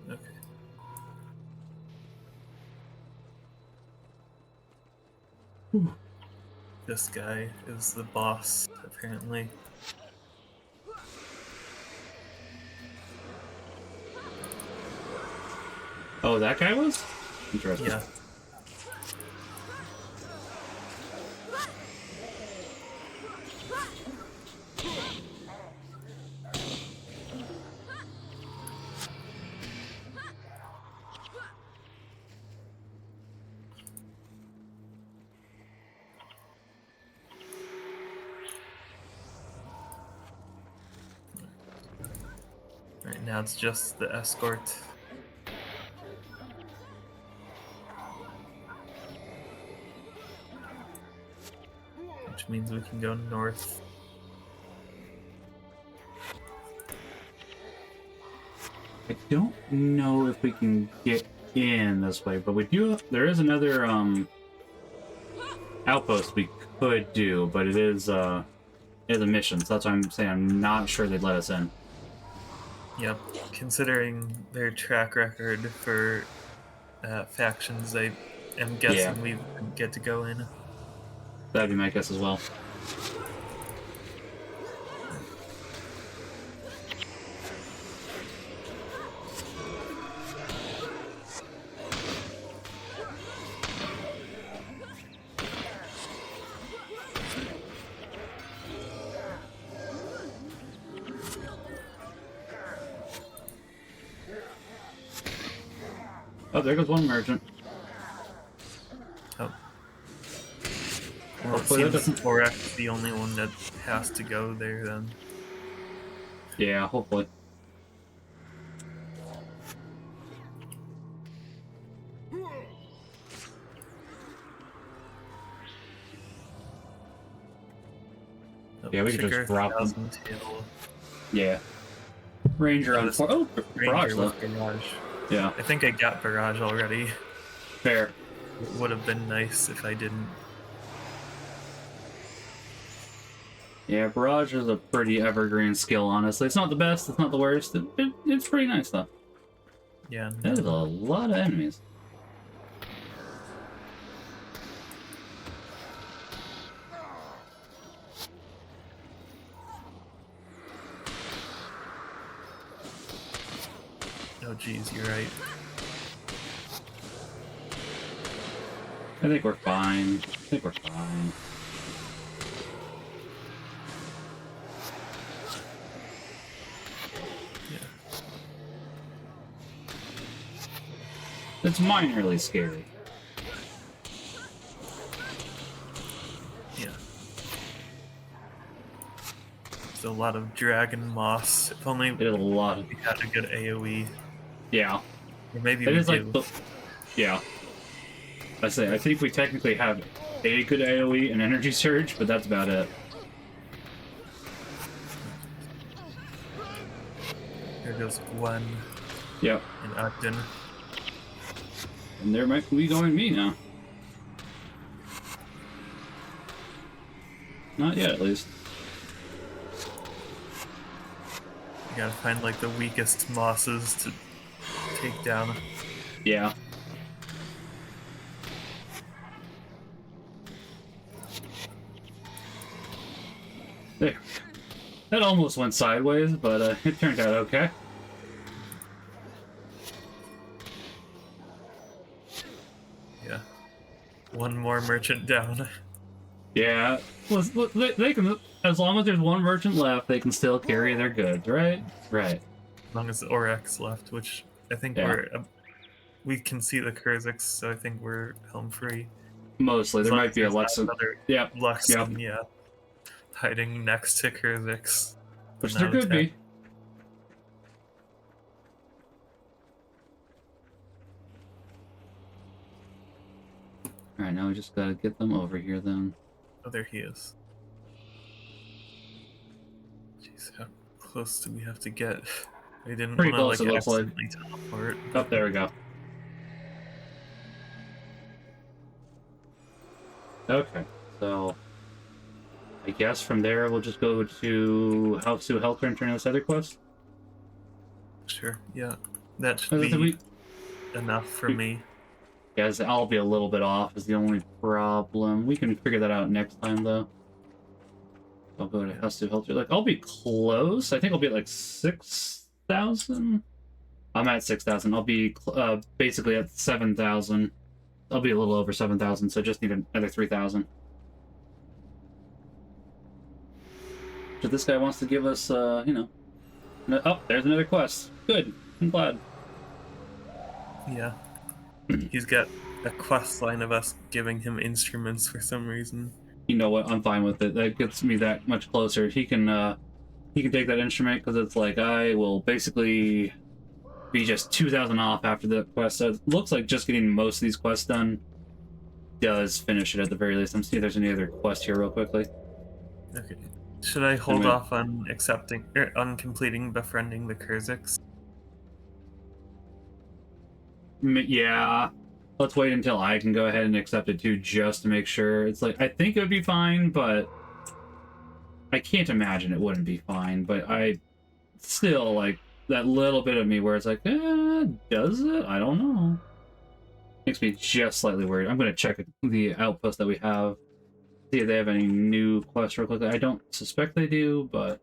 Okay. Whew. This guy is the boss, apparently. Oh, that guy was? Interesting. Yeah. Right now it's just the escort. Which means we can go north. I don't know if we can get in this way, but we do. There is another outpost we could do, but it is a mission, so that's why I'm saying I'm not sure they'd let us in. Yep. Considering their track record for factions, I am guessing we get to go in. That'd be my guess as well. Oh, there goes one merchant. Oh. Well, Hopefully that it seems doesn't. Forex the only one that has to go there then. Yeah, hopefully. Oh, Yeah, we can Chicker just drop them. 1000 tail. Yeah. Ranger on this four. Oh, barrage Ranger though. with barrage. Yeah, I think I got barrage already. fair. It would have been nice if I didn't. Yeah, barrage is a pretty evergreen skill, honestly. It's not the best, it's not the worst. It's pretty nice though. Yeah, There's a no. lot of enemies. Oh, geez, you're right. I think we're fine. I think we're fine. Yeah. It's minorly scary. Yeah. There's a lot of dragon moss. If only It is a lot of. we had a good AoE. Yeah. Or maybe It we is do. like the. Yeah. I think we technically have a good AoE and energy surge, but that's about it. Here goes Gwen Yep. and Ogden. And there might be going me now. Not yet, at least. You gotta find like the weakest mosses to take down. Yeah. There. That almost went sideways, but it turned out okay. Yeah. One more merchant down. Yeah. Well, they can, as long as there's one merchant left, they can still carry their goods, right? Right. As long as the Oryx left, which I think Yeah. we can see the Kurziks, so I think we're helm free. Mostly. There might be a Lux. Luxon. Yep. Luxon, yeah. Hiding next to Kurziks. Which there could be. Alright, now we just gotta get them over here then. Oh, there he is. Jeez, how close do we have to get? I didn't Pretty want close, to it like looks like. accidentally teleport. Oh, there we go. Okay, so I guess from there we'll just go to House to Helter and turn in this other quest. Sure. Yeah, that should I think be enough for me. yeah, I'll be a little bit off is the only problem. We can figure that out next time though. I'll go to House to Helter. Like I'll be close. I think I'll be at like 6,000. I'm at 6,000. I'll be basically at 7,000. I'll be a little over 7,000, so just need another 3,000. So this guy wants to give us, you know... Oh, there's another quest. Good. I'm glad. Yeah. He's got a quest line of us giving him instruments for some reason. You know what? I'm fine with it. That gets me that much closer. He can take that instrument, because it's like, I will basically be just 2,000 off after the quest. So it looks like just getting most of these quests done does finish it at the very least. I'm seeing if there's any other quest here real quickly. Okay. Should I hold off on on completing befriending the Kurziks? Yeah. Let's wait until I can go ahead and accept it too, just to make sure. It's like, I think it would be fine, but I can't imagine it wouldn't be fine. But I still, like, that little bit of me where it's like, does it? I don't know. Makes me just slightly worried. I'm going to check the outpost that we have. See if they have any new quests real quickly. I don't suspect they do, but...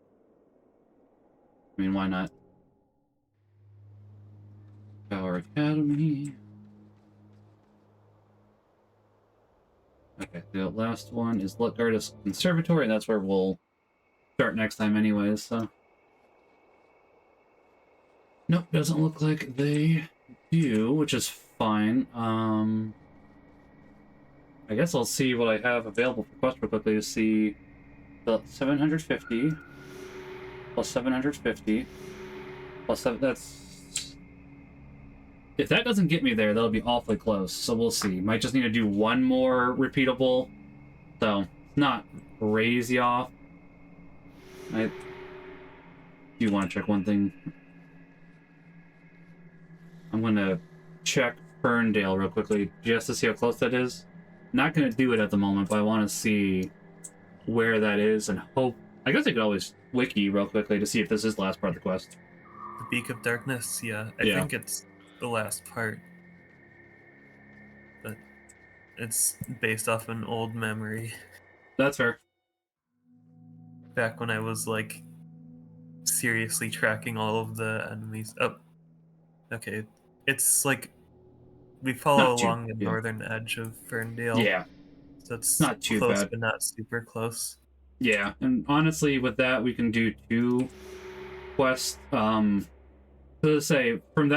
I mean, why not? Power Academy. Okay, the last one is Lutgardus Conservatory, and that's where we'll start next time anyways, so... Nope, doesn't look like they do, which is fine. I guess I'll see what I have available for quest real quickly to see the 750 plus 750 plus 7. That's... If that doesn't get me there, that'll be awfully close, so we'll see. Might just need to do one more repeatable, so not crazy off. I do want to check one thing. I'm going to check Ferndale real quickly just to see how close that is. Not going to do it at the moment, but I want to see where that is and hope... I guess I could always wiki real quickly to see if this is the last part of the quest. The Beak of Darkness, yeah. I think it's the last part. But it's based off an old memory. That's fair. Back when I was, like, seriously tracking all of the enemies. Oh, okay. It's, like, we follow along the northern edge of Ferndale. Yeah. So it's not too close, bad, but not super close. Yeah, and honestly, with that, we can do 2 quests. So to say, from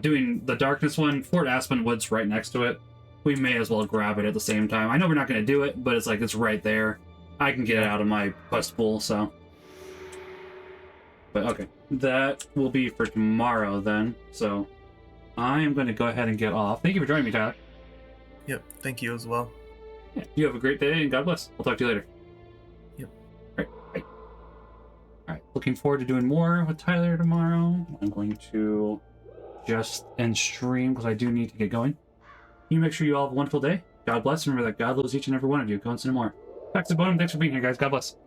doing the Darkness one, Fort Aspenwood's right next to it. We may as well grab it at the same time. I know we're not going to do it, but it's like, it's right there. I can get it out of my quest pool, so... But okay, that will be for tomorrow then, so... I am going to go ahead and get off. Thank you for joining me, Tyler. Yep, thank you as well. Yeah, you have a great day, and God bless. We'll talk to you later. Yep. Alright, bye. Alright, looking forward to doing more with Tyler tomorrow. I'm going to just end stream, because I do need to get going. You make sure you all have a wonderful day. God bless, and remember that God loves each and every one of you. Go and sin more. Back to the bottom. Thanks for being here, guys. God bless.